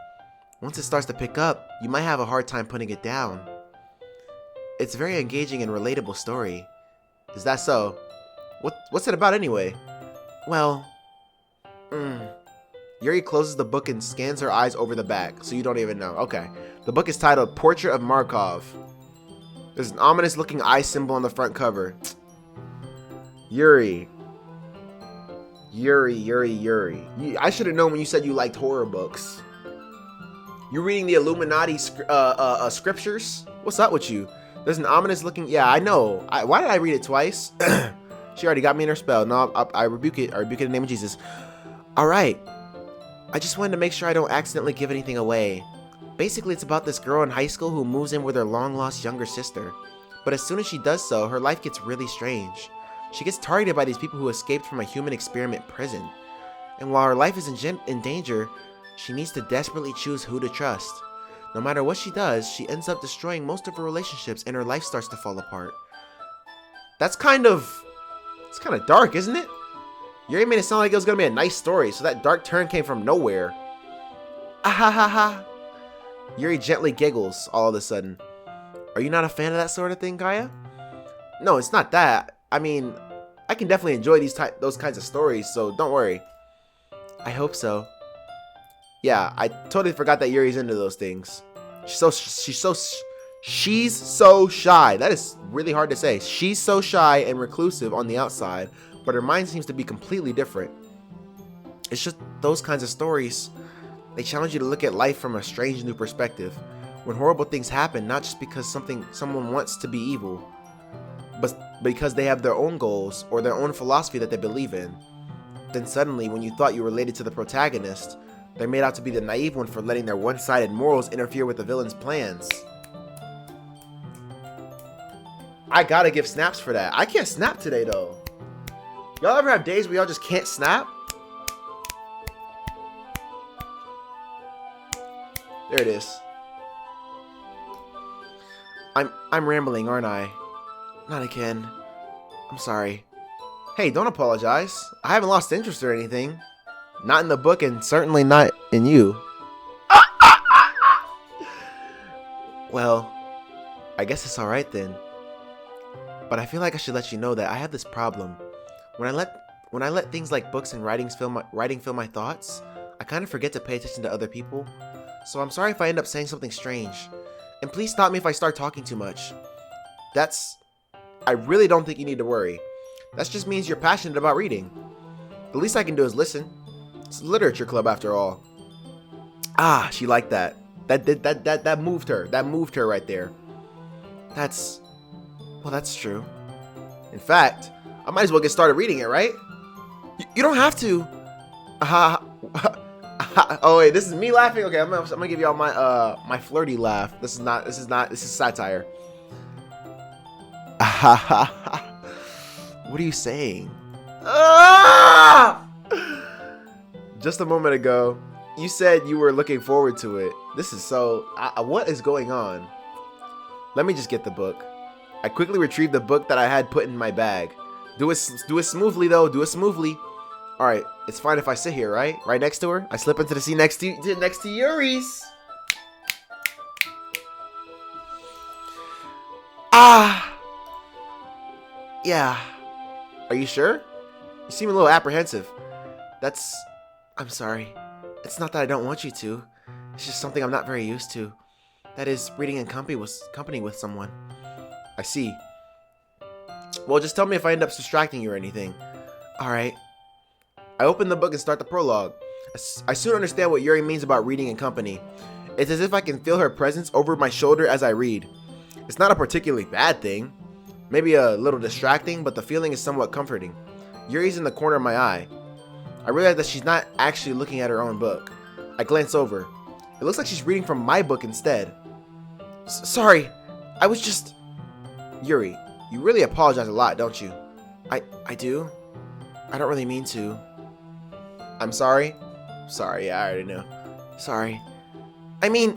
Once it starts to pick up, you might have a hard time putting it down. It's a very engaging and relatable story. Is that so? What's it about anyway? Well, Yuri closes the book and scans her eyes over the back, so you don't even know. Okay. The book is titled Portrait of Markov. There's an ominous looking eye symbol on the front cover. Yuri. I should have known when you said you liked horror books. You're reading the Illuminati scriptures? What's up with you? There's an ominous looking... Yeah, I know. Why did I read it twice? She already got me in her spell. No, I rebuke it. I rebuke it in the name of Jesus. Alright. I just wanted to make sure I don't accidentally give anything away. Basically, it's about this girl in high school who moves in with her long-lost younger sister. But as soon as she does so, her life gets really strange. She gets targeted by these people who escaped from a human experiment prison. And while her life is in danger, she needs to desperately choose who to trust. No matter what she does, she ends up destroying most of her relationships and her life starts to fall apart. It's kind of dark, isn't it? Yuri made it sound like it was going to be a nice story, so that dark turn came from nowhere. Ahahaha. Yuri gently giggles all of a sudden. Are you not a fan of that sort of thing, Kaya? No, it's not that. I mean, I can definitely enjoy those kinds of stories, so don't worry. I hope so. Yeah, I totally forgot that Yuri's into those things. She's so shy. That is really hard to say. She's so shy and reclusive on the outside, but her mind seems to be completely different. It's just those kinds of stories. They challenge you to look at life from a strange new perspective. When horrible things happen, not just because someone wants to be evil, but because they have their own goals or their own philosophy that they believe in. Then suddenly, when you thought you related to the protagonist, they're made out to be the naive one for letting their one-sided morals interfere with the villain's plans. I gotta give snaps for that. I can't snap today, though. Y'all ever have days where y'all just can't snap? There it is. I'm rambling, aren't I? Not again. I'm sorry. Hey, don't apologize. I haven't lost interest or anything. Not in the book and certainly not in you. Well, I guess it's alright then. But I feel like I should let you know that I have this problem. When I let things like books and writing fill my thoughts, I kind of forget to pay attention to other people. So I'm sorry if I end up saying something strange. And please stop me if I start talking too much. I really don't think you need to worry. That just means you're passionate about reading. The least I can do is listen. It's a literature club after all. Ah, she liked that. That moved her. That moved her right there. That's true. In fact, I might as well get started reading it, right? You don't have to. Oh wait, this is me laughing. Okay, I'm gonna give y'all my flirty laugh. This is satire. What are you saying? Just a moment ago, you said you were looking forward to it. This is so... what is going on? Let me just get the book. I quickly retrieved the book that I had put in my bag. Do it smoothly, though. Do it smoothly. Alright, it's fine if I sit here, right? Right next to her? I slip into the seat next to Yuri's. Yeah. Are you sure? You seem a little apprehensive. I'm sorry. It's not that I don't want you to. It's just something I'm not very used to. That is, reading in company with someone. I see. Well, just tell me if I end up distracting you or anything. Alright. I open the book and start the prologue. I soon understand what Yuri means about reading in company. It's as if I can feel her presence over my shoulder as I read. It's not a particularly bad thing. Maybe a little distracting, but the feeling is somewhat comforting. Yuri's in the corner of my eye. I realize that she's not actually looking at her own book. I glance over. It looks like she's reading from my book instead. Sorry, I was just... Yuri, you really apologize a lot, don't you? I do? I don't really mean to. I'm sorry? Sorry, yeah, I already know. Sorry. I mean...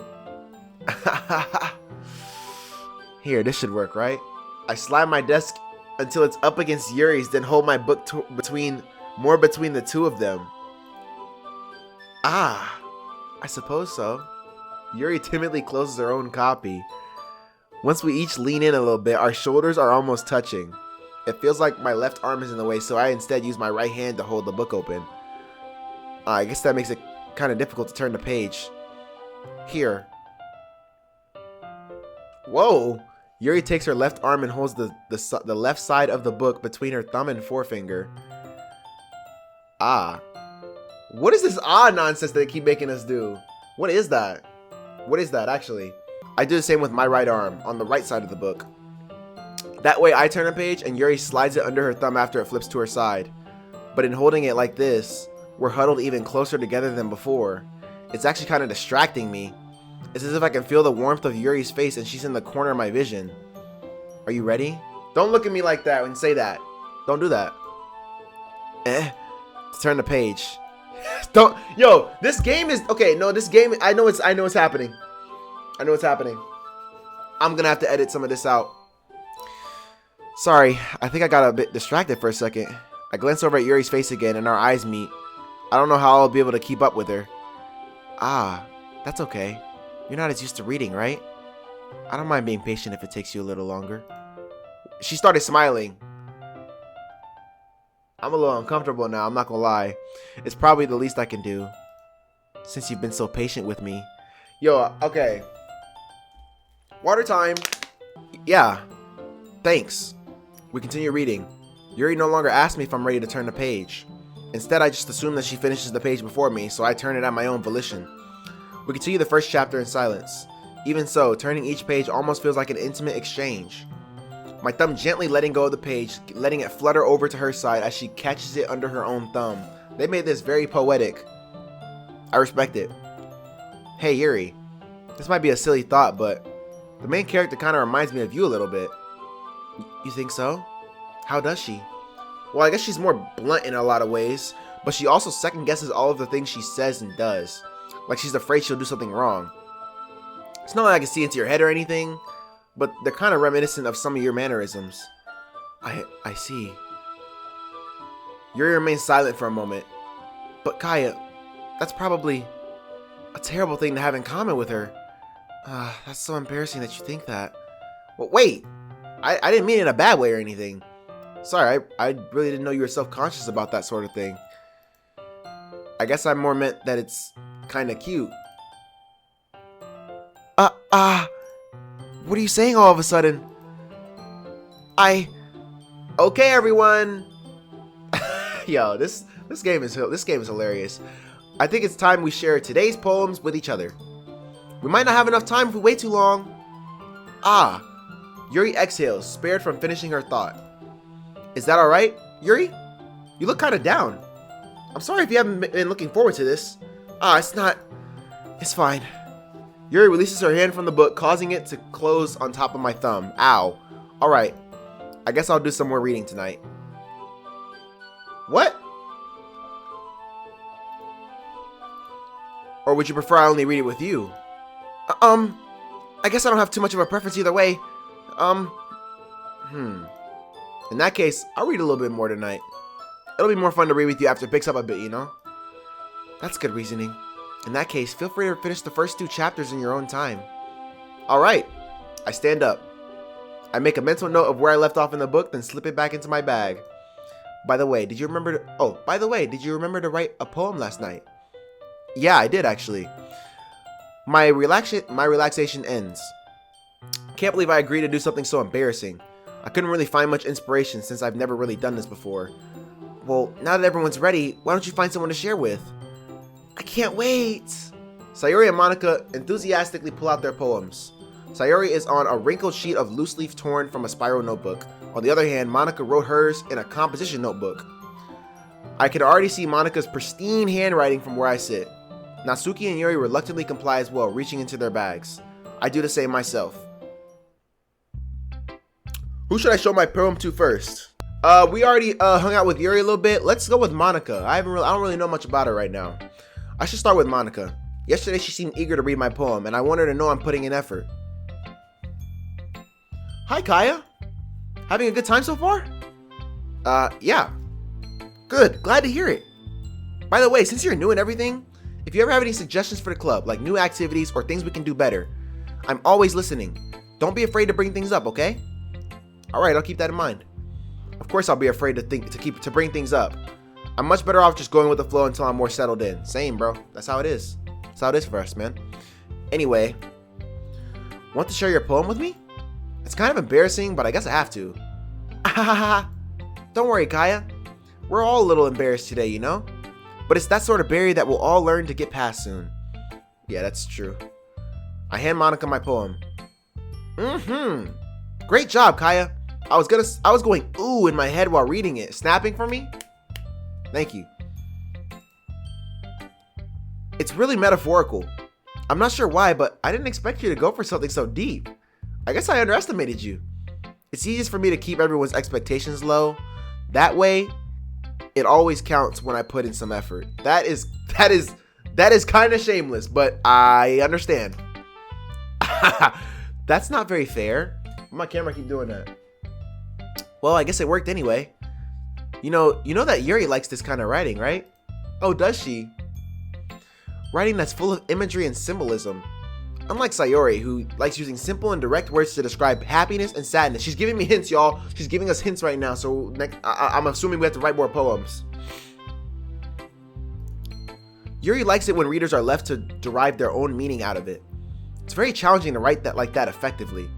Here, this should work, right? I slide my desk until it's up against Yuri's, then hold my book between the two of them. Ah, I suppose so. Yuri timidly closes her own copy. Once we each lean in a little bit, our shoulders are almost touching. It feels like my left arm is in the way, so I instead use my right hand to hold the book open. I guess that makes it kind of difficult to turn the page. Here. Whoa! Yuri takes her left arm and holds the left side of the book between her thumb and forefinger. Ah. What is this nonsense that they keep making us do? What is that? What is that, actually? I do the same with my right arm, on the right side of the book. That way I turn a page and Yuri slides it under her thumb after it flips to her side. But in holding it like this, we're huddled even closer together than before. It's actually kind of distracting me. It's as if I can feel the warmth of Yuri's face and she's in the corner of my vision. Are you ready? Don't look at me like that and say that. Don't do that. Turn the page. Don't. Yo, this game is okay. No, this game. I know it's happening. I know it's happening. I'm gonna have to edit some of this out. Sorry, I think I got a bit distracted for a second. I glance over at Yuri's face again and our eyes meet. I don't know how I'll be able to keep up with her. Ah, that's okay. You're not as used to reading, right? I don't mind being patient if it takes you a little longer. She started smiling. I'm a little uncomfortable now, I'm not gonna lie. It's probably the least I can do, since you've been so patient with me. Yo, okay. Water time. Yeah. Thanks. We continue reading. Yuri no longer asks me if I'm ready to turn the page. Instead, I just assume that she finishes the page before me, so I turn it at my own volition. We continue the first chapter in silence. Even so, turning each page almost feels like an intimate exchange. My thumb gently letting go of the page, letting it flutter over to her side as she catches it under her own thumb. They made this very poetic. I respect it. Hey Yuri, this might be a silly thought, but the main character kind of reminds me of you a little bit. You think so? How does she? Well, I guess she's more blunt in a lot of ways, but she also second guesses all of the things she says and does. Like she's afraid she'll do something wrong. It's not like I can see into your head or anything, but they're kind of reminiscent of some of your mannerisms. I see. Yuri remains silent for a moment. But Kaya, that's probably a terrible thing to have in common with her. That's so embarrassing that you think that. Well, wait! I didn't mean it in a bad way or anything. Sorry, I really didn't know you were self-conscious about that sort of thing. I guess I more meant that it's kind of cute. What are you saying all of a sudden? Okay, everyone. Yo, this game is hilarious. I think it's time we share today's poems with each other. We might not have enough time if we wait too long. Yuri exhales, spared from finishing her thought. Is that alright, Yuri? You look kind of down. I'm sorry if you haven't been looking forward to this. It's not. It's fine. Yuri releases her hand from the book, causing it to close on top of my thumb. Ow. Alright. I guess I'll do some more reading tonight. What? Or would you prefer I only read it with you? I guess I don't have too much of a preference either way. In that case, I'll read a little bit more tonight. It'll be more fun to read with you after it picks up a bit, you know? That's good reasoning. In that case, feel free to finish the first 2 chapters in your own time. Alright. I stand up. I make a mental note of where I left off in the book, then slip it back into my bag. By the way, did you remember to write a poem last night? Yeah, I did actually. My relaxation ends. Can't believe I agreed to do something so embarrassing. I couldn't really find much inspiration since I've never really done this before. Well, now that everyone's ready, why don't you find someone to share with? I can't wait! Sayori and Monica enthusiastically pull out their poems. Sayori is on a wrinkled sheet of loose leaf torn from a spiral notebook. On the other hand, Monica wrote hers in a composition notebook. I can already see Monica's pristine handwriting from where I sit. Natsuki and Yuri reluctantly comply as well, reaching into their bags. I do the same myself. Who should I show my poem to first? We already hung out with Yuri a little bit. Let's go with Monica. I don't really know much about her right now. I should start with Monica. Yesterday she seemed eager to read my poem, and I want her to know I'm putting in effort. Hi, Kaya. Having a good time so far? Yeah. Good. Glad to hear it. By the way, since you're new and everything, if you ever have any suggestions for the club, like new activities or things we can do better, I'm always listening. Don't be afraid to bring things up, okay? Alright, I'll keep that in mind. Of course I'll be afraid to bring things up. I'm much better off just going with the flow until I'm more settled in. Same, bro. That's how it is. That's how it is for us, man. Anyway, want to share your poem with me? It's kind of embarrassing, but I guess I have to. Don't worry, Kaya. We're all a little embarrassed today, you know? But it's that sort of barrier that we'll all learn to get past soon. Yeah, that's true. I hand Monica my poem. Great job, Kaya. I was going ooh in my head while reading it. Snapping for me? Thank you. It's really metaphorical. I'm not sure why, but I didn't expect you to go for something so deep. I guess I underestimated you. It's easiest for me to keep everyone's expectations low. That way, it always counts when I put in some effort. That is kind of shameless, but I understand. That's not very fair. My camera keep doing that. Well, I guess it worked anyway. You know that Yuri likes this kind of writing, right? Oh, does she? Writing that's full of imagery and symbolism. Unlike Sayori, who likes using simple and direct words to describe happiness and sadness. She's giving me hints, y'all. She's giving us hints right now, so I'm assuming we have to write more poems. Yuri likes it when readers are left to derive their own meaning out of it. It's very challenging to write that like that effectively.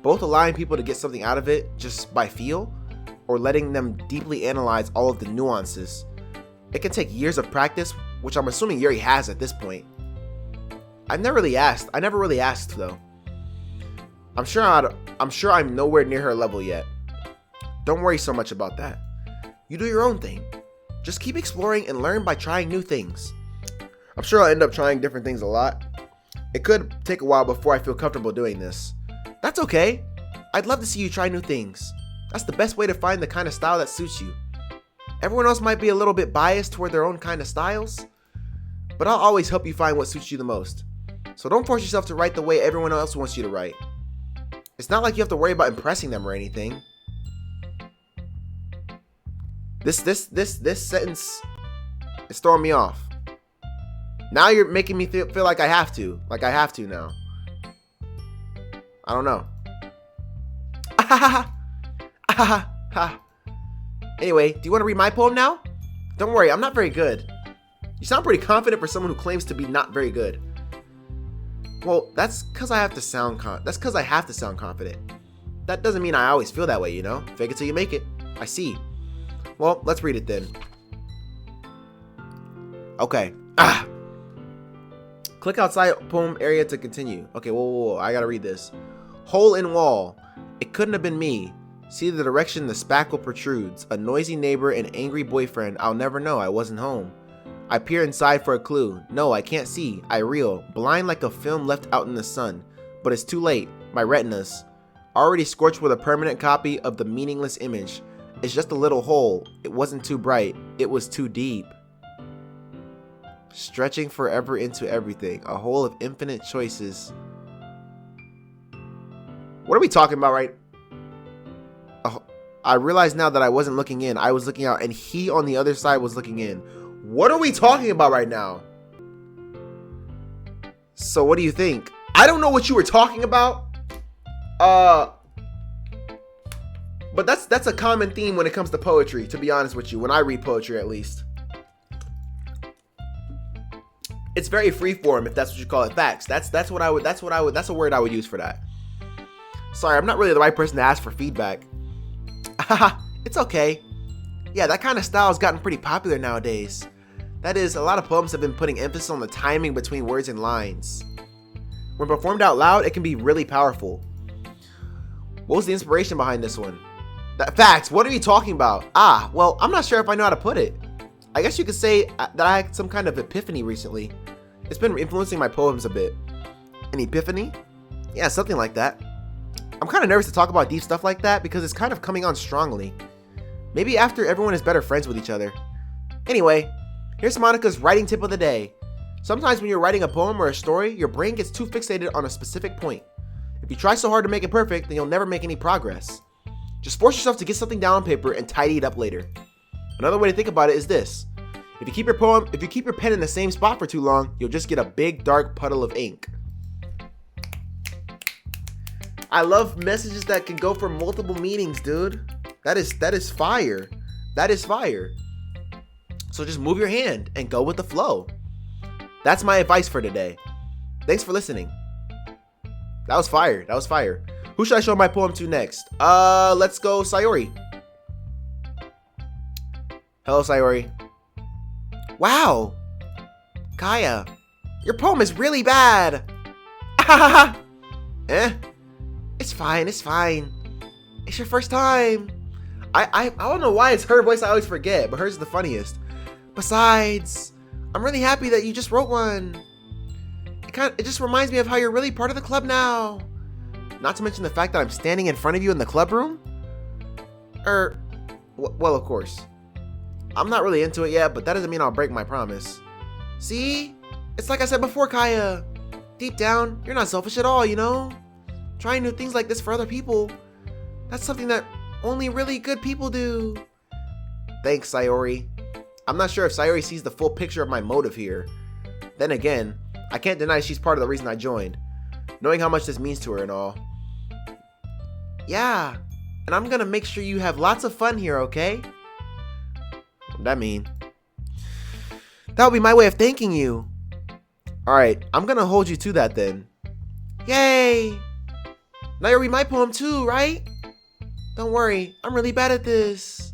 Both allowing people to get something out of it just by feel, or letting them deeply analyze all of the nuances. It can take years of practice, which I'm assuming Yuri has at this point. I never really asked though. I'm sure I'm nowhere near her level yet. Don't worry so much about that. You do your own thing. Just keep exploring and learn by trying new things. I'm sure I'll end up trying different things a lot. It could take a while before I feel comfortable doing this. That's okay. I'd love to see you try new things. That's the best way to find the kind of style that suits you. Everyone else might be a little bit biased toward their own kind of styles, but I'll always help you find what suits you the most. So don't force yourself to write the way everyone else wants you to write. It's not like you have to worry about impressing them or anything. This sentence is throwing me off. Now you're making me feel like I have to. Like I have to now. I don't know. Anyway, do you want to read my poem now? Don't worry, I'm not very good. You sound pretty confident for someone who claims to be not very good. Well, that's because I have to sound confident. That doesn't mean I always feel that way, you know? Fake it till you make it. I see. Well, let's read it then. Okay. Click outside poem area to continue. Okay, whoa, I gotta read this. Hole in wall. It couldn't have been me. See the direction the spackle protrudes. A noisy neighbor and angry boyfriend. I'll never know. I wasn't home. I peer inside for a clue. No, I can't see. I reel. Blind like a film left out in the sun. But it's too late. My retinas. Already scorched with a permanent copy of the meaningless image. It's just a little hole. It wasn't too bright. It was too deep. Stretching forever into everything. A hole of infinite choices. What are we talking about, right? I realize now that I wasn't looking in. I was looking out, and he on the other side was looking in. What are we talking about right now? So what do you think? I don't know what you were talking about. But that's a common theme when it comes to poetry, to be honest with you, when I read poetry at least. It's very freeform, if that's what you call it. Facts. That's a word I would use for that. Sorry, I'm not really the right person to ask for feedback. Haha, it's okay. Yeah, that kind of style has gotten pretty popular nowadays. That is, a lot of poems have been putting emphasis on the timing between words and lines. When performed out loud, it can be really powerful. What was the inspiration behind this one? Facts, what are you talking about? Well, I'm not sure if I know how to put it. I guess you could say that I had some kind of epiphany recently. It's been influencing my poems a bit. An epiphany? Yeah, something like that. I'm kind of nervous to talk about deep stuff like that because it's kind of coming on strongly. Maybe after everyone is better friends with each other. Anyway, here's Monica's writing tip of the day. Sometimes when you're writing a poem or a story, your brain gets too fixated on a specific point. If you try so hard to make it perfect, then you'll never make any progress. Just force yourself to get something down on paper and tidy it up later. Another way to think about it is this. If you keep your pen in the same spot for too long, you'll just get a big dark puddle of ink. I love messages that can go for multiple meanings, dude. That is fire. That is fire. So just move your hand and go with the flow. That's my advice for today. Thanks for listening. That was fire. That was fire. Who should I show my poem to next? Let's go Sayori. Hello, Sayori. Wow. Kaya, your poem is really bad. It's fine, it's fine. It's your first time. I don't know why it's her voice I always forget, but hers is the funniest. Besides, I'm really happy that you just wrote one. It just reminds me of how you're really part of the club now. Not to mention the fact that I'm standing in front of you in the club room. Well, of course. I'm not really into it yet, but that doesn't mean I'll break my promise. See? It's like I said before, Kaya. Deep down, you're not selfish at all, you know? Trying new things like this for other people. That's something that only really good people do. Thanks, Sayori. I'm not sure if Sayori sees the full picture of my motive here. Then again, I can't deny she's part of the reason I joined. Knowing how much this means to her and all. Yeah, and I'm gonna make sure you have lots of fun here, okay? What'd that mean? That'll be my way of thanking you. Alright, I'm gonna hold you to that then. Yay! Now you'll read my poem too, right? Don't worry, I'm really bad at this.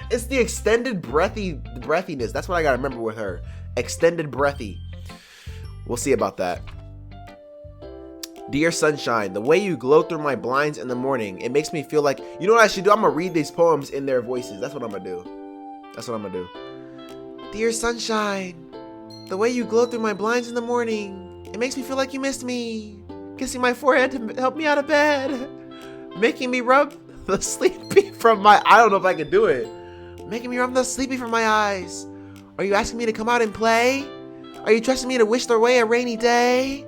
It's the extended breathiness. That's what I gotta remember with her. Extended breathy. We'll see about that. Dear sunshine, the way you glow through my blinds in the morning, it makes me feel like, you know what I should do? I'm gonna read these poems in their voices. That's what I'm gonna do. Dear sunshine, the way you glow through my blinds in the morning, it makes me feel like you missed me. Kissing my forehead to help me out of bed. Making me rub the sleepy from my, I don't know if I can do it. Making me rub the sleepy from my eyes. Are you asking me to come out and play? Are you trusting me to wish away a rainy day?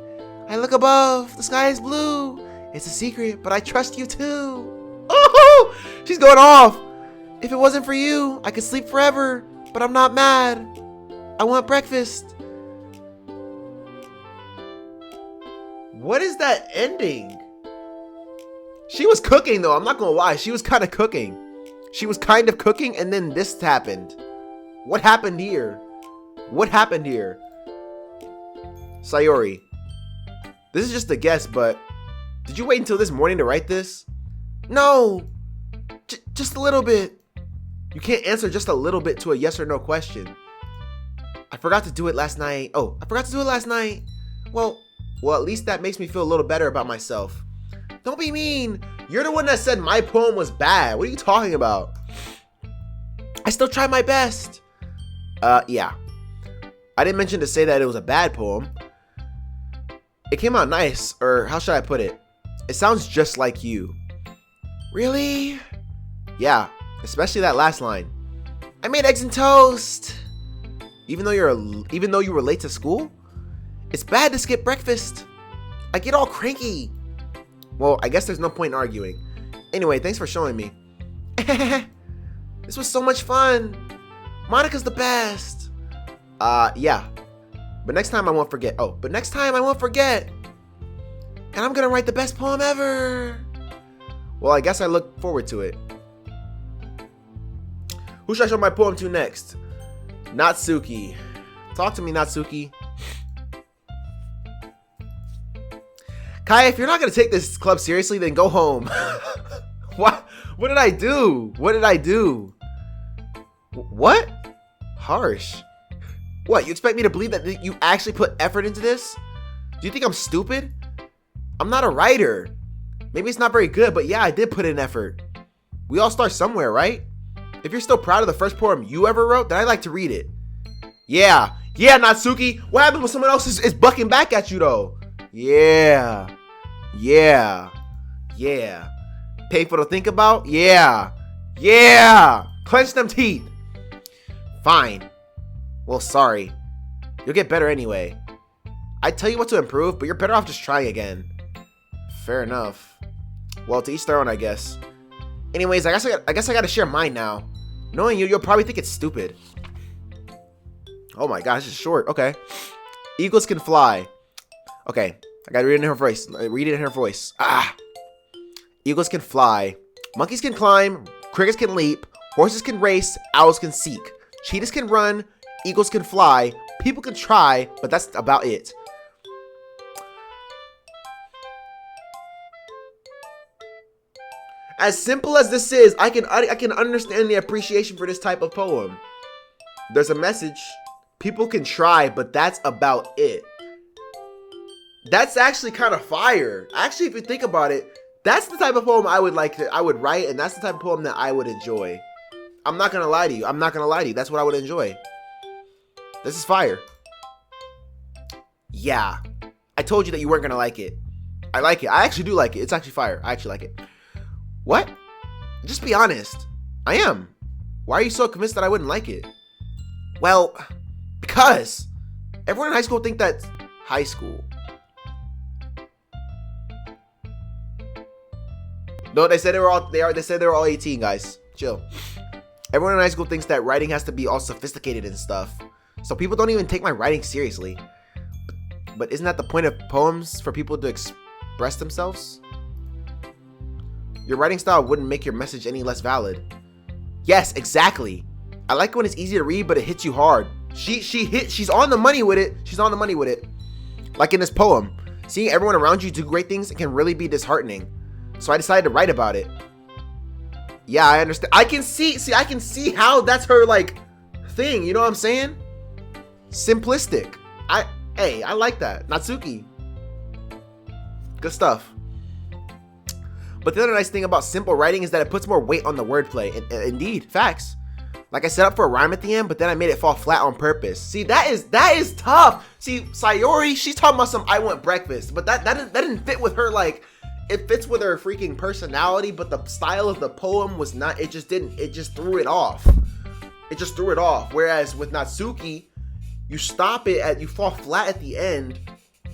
I look above, the sky is blue. It's a secret, but I trust you too. Oh, she's going off. If it wasn't for you, I could sleep forever, but I'm not mad. I want breakfast. What is that ending? She was cooking though, I'm not gonna lie. She was kind of cooking. And then this happened. What happened here? Sayori, this is just a guess, but did you wait until this morning to write this? No, just a little bit. You can't answer just a little bit to a yes or no question. I forgot to do it last night. Well, at least that makes me feel a little better about myself. Don't be mean. You're the one that said my poem was bad. What are you talking about? I still tried my best. Yeah. I didn't mention to say that it was a bad poem. It came out nice, or how should I put it? It sounds just like you. Really? Yeah, especially that last line. I made eggs and toast. Even though you were late to school? It's bad to skip breakfast. I get all cranky. Well, I guess there's no point in arguing. Anyway, thanks for showing me. This was so much fun. Monica's the best. Yeah. But next time I won't forget. And I'm gonna write the best poem ever. Well, I guess I look forward to it. Who should I show my poem to next? Kai, if you're not gonna take this club seriously, then go home. What did I do? What did I do? What? Harsh. What, you expect me to believe that you actually put effort into this? Do you think I'm stupid? I'm not a writer. Maybe it's not very good, but yeah, I did put in effort. We all start somewhere, right? If you're still proud of the first poem you ever wrote, then I'd like to read it. Yeah, Natsuki. What happens when someone else is bucking back at you, though? Yeah. Painful to think about? Yeah. Clench them teeth. Fine. Well, sorry. You'll get better anyway. I'd tell you what to improve, but you're better off just trying again. Fair enough. Well, to each their own, I guess. Anyways, I guess I gotta share mine now. Knowing you'll probably think it's stupid. Oh my gosh, it's short. Okay. Eagles can fly. Okay, I gotta read it in her voice. Eagles can fly. Monkeys can climb. Crickets can leap. Horses can race. Owls can seek. Cheetahs can run. Eagles can fly. People can try, but that's about it. As simple as this is, I can understand the appreciation for this type of poem. There's a message. People can try, but that's about it. That's actually kind of fire. Actually, if you think about it, that's the type of poem I would write, and that's the type of poem that I would enjoy. I'm not gonna lie to you. That's what I would enjoy. This is fire. Yeah. I told you that you weren't gonna like it. I like it. I actually do like it. It's actually fire. I actually like it. What? Just be honest. I am. Why are you so convinced that I wouldn't like it? Well, because everyone in high school think that's high school. No, they said they said they were all 18, guys. Chill. Everyone in high school thinks that writing has to be all sophisticated and stuff. So people don't even take my writing seriously. But isn't that the point of poems, for people to express themselves? Your writing style wouldn't make your message any less valid. Yes, exactly. I like when it's easy to read, but it hits you hard. She's on the money with it. She's on the money with it. Like in this poem, seeing everyone around you do great things can really be disheartening. So I decided to write about it. Yeah, I understand. I can see how that's her like thing. You know what I'm saying? Simplistic. I like that. Natsuki. Good stuff. But the other nice thing about simple writing is that it puts more weight on the wordplay. Indeed, facts. Like I set up for a rhyme at the end, but then I made it fall flat on purpose. See, that is tough. See, Sayori, she's talking about some I want breakfast, but that didn't fit with her. Like, it fits with her freaking personality, but the style of the poem was not. It just threw it off. It just threw it off. Whereas with Natsuki, you fall flat at the end.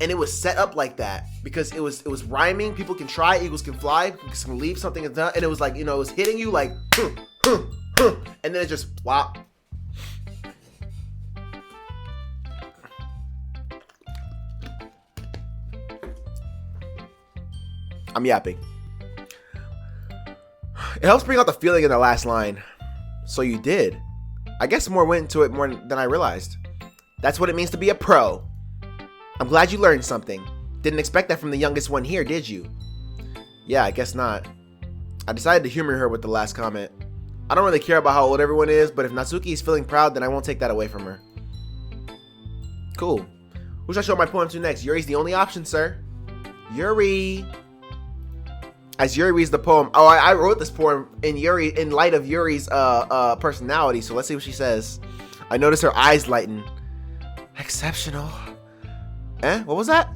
And it was set up like that because it was rhyming. People can try, eagles can fly, eagles can leave, something is done, and it was like, it was hitting you like, and then it just flop. I'm yapping. It helps bring out the feeling in the last line. So you did. I guess more went into it more than I realized. That's what it means to be a pro. I'm glad you learned something. Didn't expect that from the youngest one here, did you? Yeah, I guess not. I decided to humor her with the last comment. I don't really care about how old everyone is, but if Natsuki is feeling proud, then I won't take that away from her. Cool. Who should I show my poem to next? Yuri's the only option, sir. Yuri. As Yuri reads the poem. Oh, I wrote this poem in light of Yuri's personality, so let's see what she says. I notice her eyes lighten. Exceptional. What was that?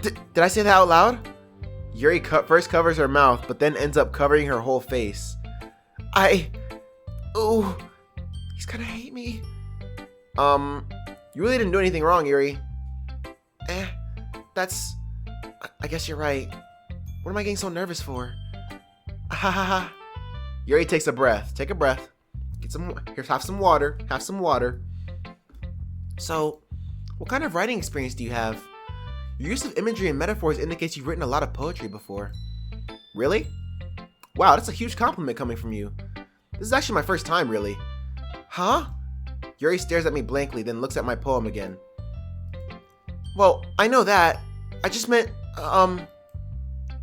Did I say that out loud? Yuri first covers her mouth, but then ends up covering her whole face. Ooh, he's gonna hate me. You really didn't do anything wrong, Yuri. I guess you're right. What am I getting so nervous for? Ha ha ha. Yuri takes a breath. Take a breath. Have some water. So, what kind of writing experience do you have? Your use of imagery and metaphors indicates you've written a lot of poetry before. Really? Wow, that's a huge compliment coming from you. This is actually my first time, really. Huh? Yuri stares at me blankly, then looks at my poem again. Well, I know that. I just meant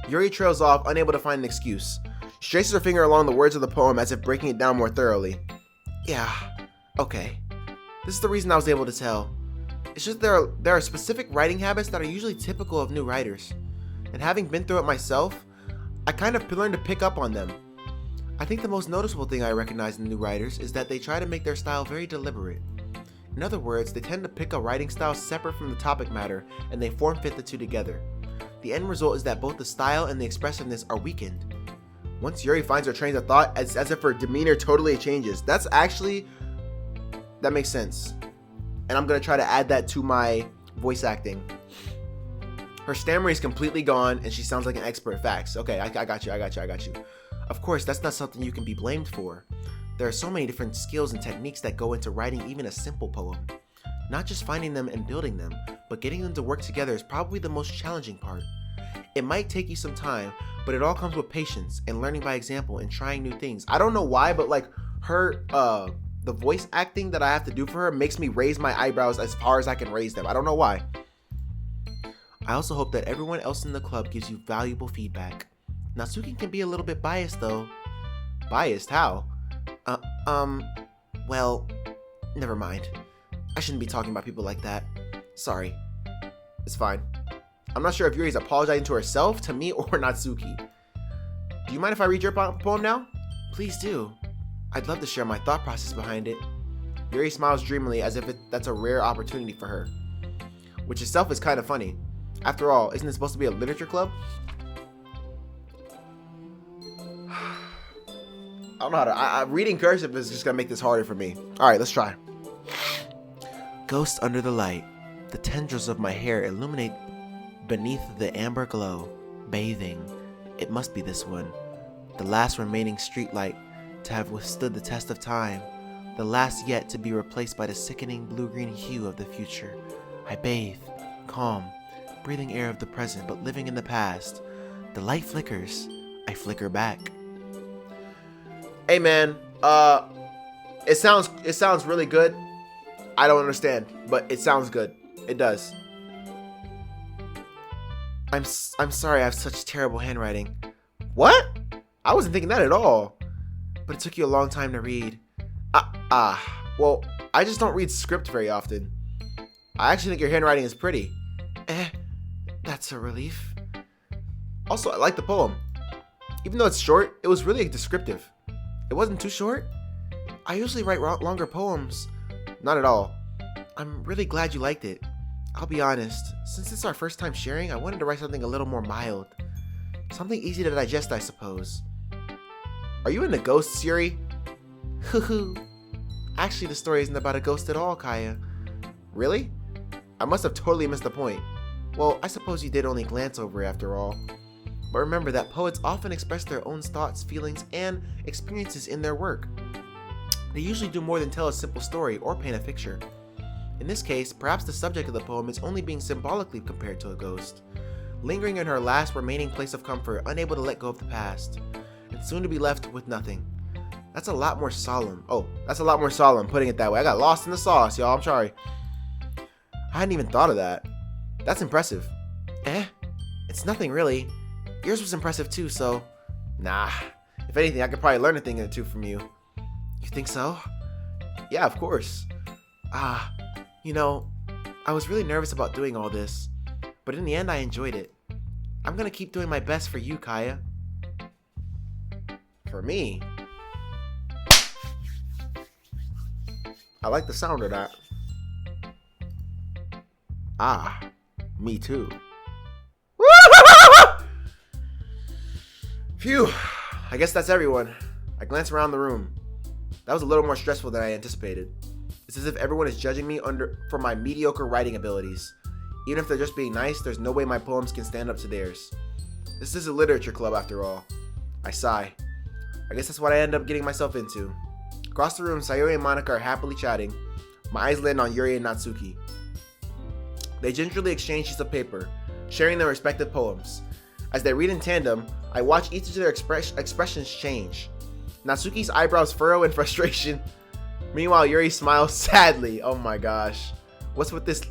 Yuri trails off, unable to find an excuse. She traces her finger along the words of the poem as if breaking it down more thoroughly. Yeah, okay. This is the reason I was able to tell. It's just there are specific writing habits that are usually typical of new writers. And having been through it myself, I kind of learned to pick up on them. I think the most noticeable thing I recognize in new writers is that they try to make their style very deliberate. In other words, they tend to pick a writing style separate from the topic matter, and they form-fit the two together. The end result is that both the style and the expressiveness are weakened. Once Yuri finds her trains of thought, as if her demeanor totally changes. That makes sense. And I'm going to try to add that to my voice acting. Her stammering is completely gone, and she sounds like an expert at facts. Okay, I got you. Of course, that's not something you can be blamed for. There are so many different skills and techniques that go into writing even a simple poem. Not just finding them and building them, but getting them to work together is probably the most challenging part. It might take you some time, but it all comes with patience and learning by example and trying new things. I don't know why, but like her, the voice acting that I have to do for her makes me raise my eyebrows as far as I can raise them. I don't know why. I also hope that everyone else in the club gives you valuable feedback. Natsuki can be a little bit biased though. Biased? How? Well, never mind. I shouldn't be talking about people like that. Sorry. It's fine. I'm not sure if Yuri's apologizing to herself, to me, or Natsuki. Do you mind if I read your poem now? Please do. I'd love to share my thought process behind it. Yuri smiles dreamily as if that's a rare opportunity for her. Which itself is kind of funny. After all, isn't it supposed to be a literature club? I don't know how to... reading cursive is just going to make this harder for me. Alright, let's try. Ghost under the light. The tendrils of my hair illuminate beneath the amber glow. Bathing. It must be this one. The last remaining streetlight to have withstood the test of time. The last yet to be replaced by the sickening blue-green hue of the future. I bathe. Calm. Breathing air of the present, but living in the past. The light flickers. I flicker back. Hey man, it sounds really good. I don't understand, but it sounds good. It does. I'm sorry I have such terrible handwriting. What? I wasn't thinking that at all. But it took you a long time to read. Well, I just don't read script very often. I actually think your handwriting is pretty. That's a relief. Also, I like the poem. Even though it's short, it was really descriptive. It wasn't too short. I usually write longer poems. Not at all. I'm really glad you liked it. I'll be honest, since it's our first time sharing, I wanted to write something a little more mild. Something easy to digest, I suppose. Are you into ghosts, Yuri? Hoo. Actually, the story isn't about a ghost at all, Kaya. Really? I must have totally missed the point. Well, I suppose you did only glance over it after all. But remember that poets often express their own thoughts, feelings, and experiences in their work. They usually do more than tell a simple story or paint a picture. In this case, perhaps the subject of the poem is only being symbolically compared to a ghost, lingering in her last remaining place of comfort, unable to let go of the past, and soon to be left with nothing. That's a lot more solemn. Putting it that way. I got lost in the sauce, y'all. I'm sorry. I hadn't even thought of that. That's impressive. It's nothing really. Yours was impressive too, so... Nah. If anything, I could probably learn a thing or two from you. You think so? Yeah, of course. You know, I was really nervous about doing all this, but in the end I enjoyed it. I'm gonna keep doing my best for you, Kaya. For me? I like the sound of that. Me too. Phew, I guess that's everyone. I glanced around the room. That was a little more stressful than I anticipated. It's as if everyone is judging me for my mediocre writing abilities. Even if they're just being nice, there's no way my poems can stand up to theirs. This is a literature club after all. I sigh. I guess that's what I end up getting myself into. Across the room, Sayori and Monica are happily chatting. My eyes land on Yuri and Natsuki. They gingerly exchange sheets of paper, sharing their respective poems. As they read in tandem, I watch each of their expressions change. Natsuki's eyebrows furrow in frustration. Meanwhile, Yuri smiles sadly. Oh my gosh. What's with this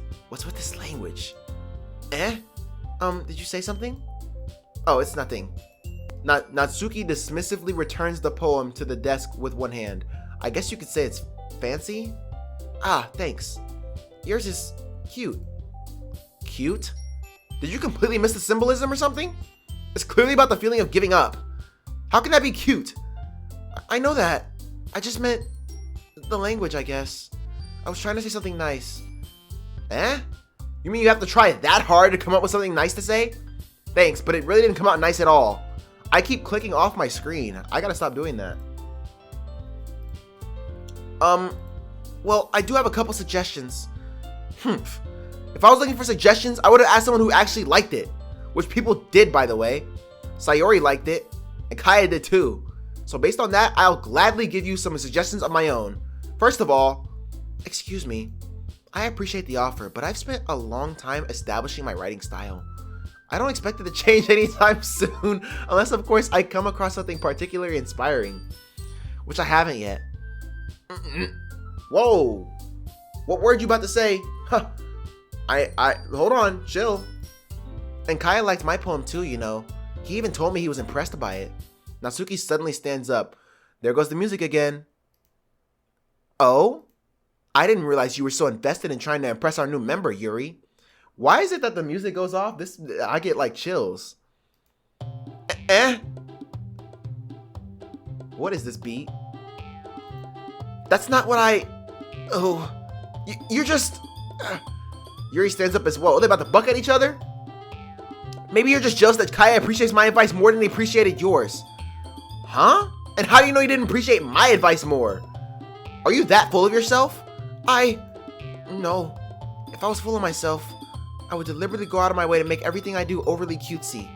language? Did you say something? Oh, it's nothing. Natsuki dismissively returns the poem to the desk with one hand. I guess you could say it's fancy? Ah, thanks. Yours is cute. Cute? Did you completely miss the symbolism or something? It's clearly about the feeling of giving up. How can that be cute? I know that. I just meant the language, I guess. I was trying to say something nice. Eh? You mean you have to try that hard to come up with something nice to say? Thanks, but it really didn't come out nice at all. I keep clicking off my screen. I gotta stop doing that. Well, I do have a couple suggestions. If I was looking for suggestions, I would have asked someone who actually liked it. Which people did, by the way. Sayori liked it, and Kaya did too. So based on that, I'll gladly give you some suggestions of my own. First of all, excuse me, I appreciate the offer, but I've spent a long time establishing my writing style. I don't expect it to change anytime soon, unless of course I come across something particularly inspiring, which I haven't yet. Whoa, what word you about to say? Huh. Hold on, chill. And Kaya liked my poem too, you know. He even told me he was impressed by it. Natsuki suddenly stands up. There goes the music again. Oh? I didn't realize you were so invested in trying to impress our new member, Yuri. Why is it that the music goes off? I get like chills. What is this beat? That's not what you're just... Yuri stands up as well. Are they about to buck at each other? Maybe you're just jealous that Kaya appreciates my advice more than he appreciated yours. Huh? And how do you know you didn't appreciate my advice more? Are you that full of yourself? No. If I was full of myself, I would deliberately go out of my way to make everything I do overly cutesy.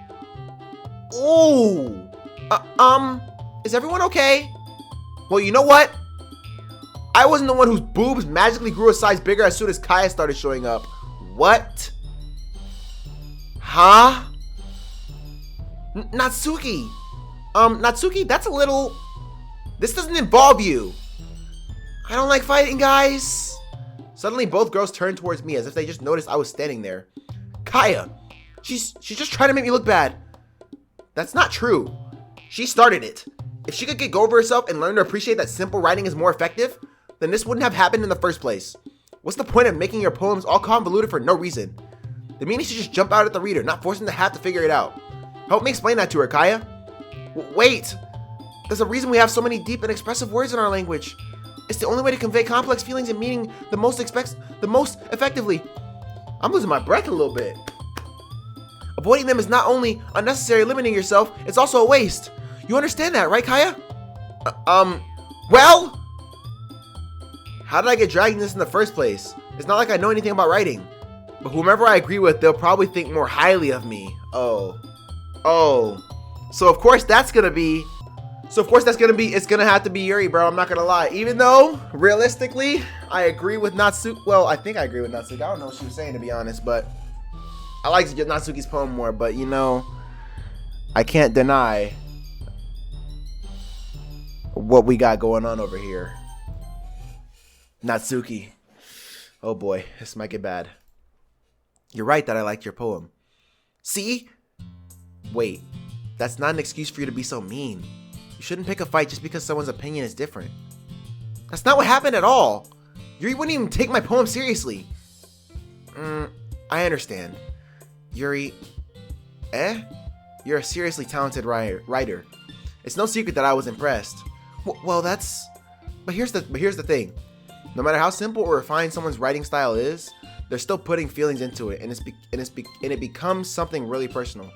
Ooh. Is everyone okay? Well, you know what? I wasn't the one whose boobs magically grew a size bigger as soon as Kaya started showing up. What? Huh? Natsuki. Natsuki, that's a little... This doesn't involve you. I don't like fighting, guys. Suddenly, both girls turned towards me as if they just noticed I was standing there. Kaya, she's just trying to make me look bad. That's not true. She started it. If she could get over herself and learn to appreciate that simple writing is more effective, then this wouldn't have happened in the first place. What's the point of making your poems all convoluted for no reason? The meaning should just jump out at the reader, not forcing the have to figure it out. Help me explain that to her, Kaya. Wait! There's a reason we have so many deep and expressive words in our language. It's the only way to convey complex feelings and meaning the most effectively. I'm losing my breath a little bit. Avoiding them is not only unnecessary limiting yourself, it's also a waste. You understand that, right, Kaya? Well? How did I get dragged in this in the first place? It's not like I know anything about writing. But whomever I agree with, they'll probably think more highly of me. Oh. So of course that's gonna be, it's gonna have to be Yuri, bro. I'm not gonna lie. Even though, realistically, I agree with Natsuki. Well, I think I agree with Natsuki. I don't know what she was saying, to be honest, but I like Natsuki's poem more, but you know, I can't deny what we got going on over here. Natsuki. Oh boy, this might get bad. You're right that I liked your poem. See? Wait, that's not an excuse for you to be so mean. You shouldn't pick a fight just because someone's opinion is different. That's not what happened at all. Yuri wouldn't even take my poem seriously. I understand. Yuri, you're a seriously talented writer. It's no secret that I was impressed. Well, but here's the thing. No matter how simple or refined someone's writing style is, they're still putting feelings into it, and it becomes something really personal.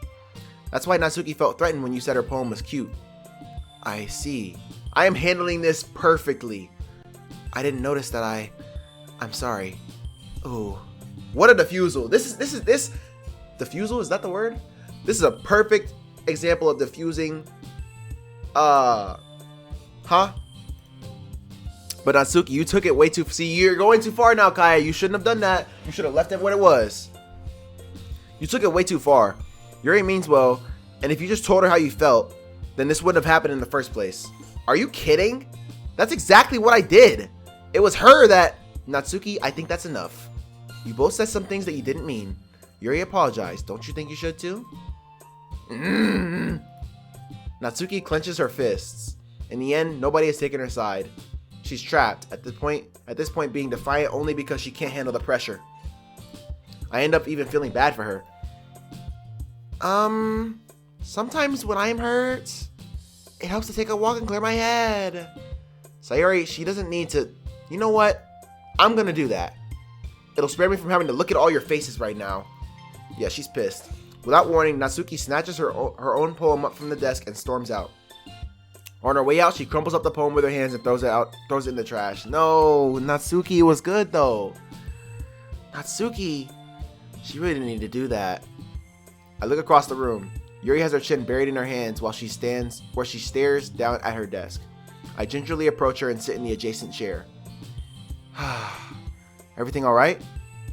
That's why Natsuki felt threatened when you said her poem was cute. I see. I am handling this perfectly. I didn't notice that I'm sorry. Ooh. What a diffusal. This diffusal, is that the word? This is a perfect example of diffusing. But Natsuki, you took it way too... See, you're going too far now, Kaya. You shouldn't have done that. You should have left it what it was. You took it way too far. Yuri means well, and if you just told her how you felt, then this wouldn't have happened in the first place. Are you kidding? That's exactly what I did. It was her that... Natsuki, I think that's enough. You both said some things that you didn't mean. Yuri apologized. Don't you think you should too? Natsuki clenches her fists. In the end, nobody has taken her side. She's trapped, at this point being defiant only because she can't handle the pressure. I end up even feeling bad for her. Sometimes when I'm hurt, it helps to take a walk and clear my head. Sayori, she doesn't need to... You know what? I'm gonna do that. It'll spare me from having to look at all your faces right now. Yeah, she's pissed. Without warning, Natsuki snatches her own poem up from the desk and storms out. On her way out, she crumples up the poem with her hands and throws it in the trash. No, Natsuki was good though. Natsuki, she really didn't need to do that. I look across the room. Yuri has her chin buried in her hands while she stares down at her desk. I gingerly approach her and sit in the adjacent chair. Everything all right?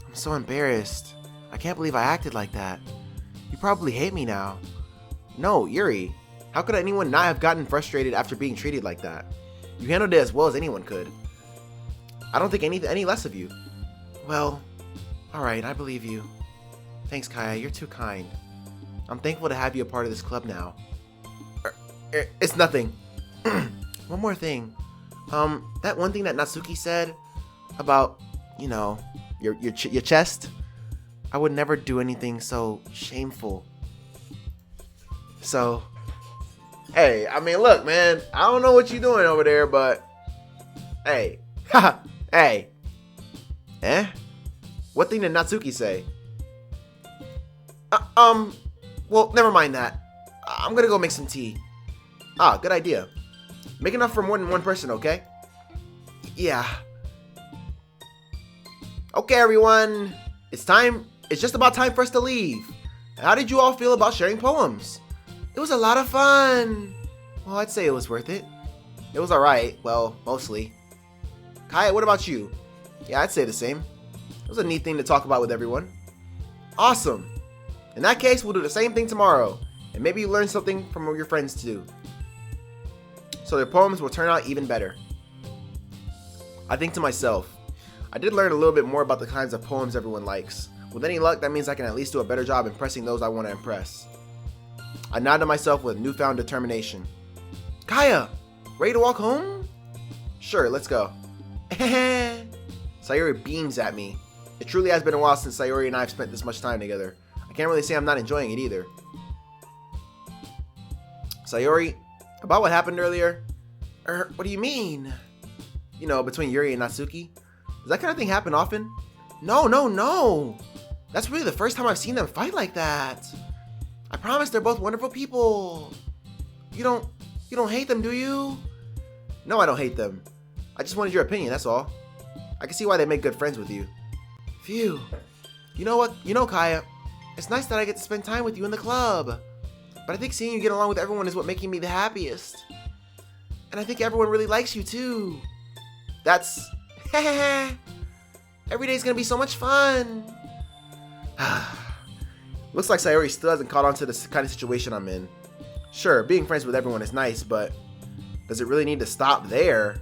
I'm so embarrassed. I can't believe I acted like that. You probably hate me now. No, Yuri. How could anyone not have gotten frustrated after being treated like that? You handled it as well as anyone could. I don't think any less of you. Well, alright, I believe you. Thanks, Kaya, you're too kind. I'm thankful to have you a part of this club now. It's nothing. One more thing. That one thing that Natsuki said about, you know, your chest. I would never do anything so shameful. So, hey, I mean, look, man. I don't know what you're doing over there, but hey, hey, what thing did Natsuki say? Well, never mind that. I'm gonna go make some tea. Ah, good idea. Make enough for more than one person, okay? Yeah. Okay, everyone. It's time. It's just about time for us to leave. How did you all feel about sharing poems? It was a lot of fun. Well, I'd say it was worth it. It was alright. Well, mostly. Kaya, what about you? Yeah, I'd say the same. It was a neat thing to talk about with everyone. Awesome. In that case, we'll do the same thing tomorrow. And maybe you learn something from your friends too. So their poems will turn out even better. I think to myself, I did learn a little bit more about the kinds of poems everyone likes. With any luck, that means I can at least do a better job impressing those I want to impress. I nod to myself with newfound determination. Kaya, ready to walk home? Sure, let's go. Sayori beams at me. It truly has been a while since Sayori and I have spent this much time together. I can't really say I'm not enjoying it either. Sayori, about what happened earlier? What do you mean? You know, between Yuri and Natsuki? Does that kind of thing happen often? No. That's really the first time I've seen them fight like that. I promise they're both wonderful people. You don't hate them, do you? No, I don't hate them. I just wanted your opinion, that's all. I can see why they make good friends with you. Phew. You know what? You know, Kaya, it's nice that I get to spend time with you in the club. But I think seeing you get along with everyone is what making me the happiest. And I think everyone really likes you too. That's... Every day's gonna be so much fun. Looks like Sayori still hasn't caught on to the kind of situation I'm in. Sure, being friends with everyone is nice, but does it really need to stop there?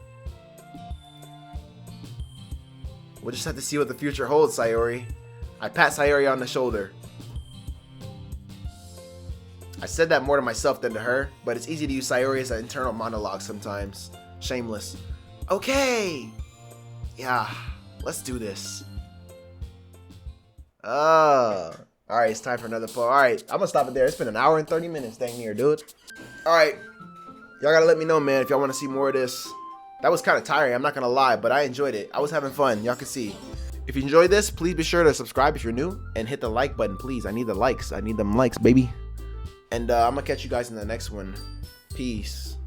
We'll just have to see what the future holds, Sayori. I pat Sayori on the shoulder. I said that more to myself than to her, but it's easy to use Sayori as an internal monologue sometimes. Shameless. Okay. Yeah, let's do this. Alright, it's time for another poem. Alright, I'm gonna stop it there. It's been an hour and 30 minutes dang near, dude. Alright, y'all gotta let me know, man, if y'all want to see more of this. That was kind of tiring, I'm not gonna lie, but I enjoyed it. I was having fun, y'all can see. If you enjoyed this, please be sure to subscribe if you're new, and hit the like button, please. I need the likes. I need them likes, baby. And I'm gonna catch you guys in the next one. Peace.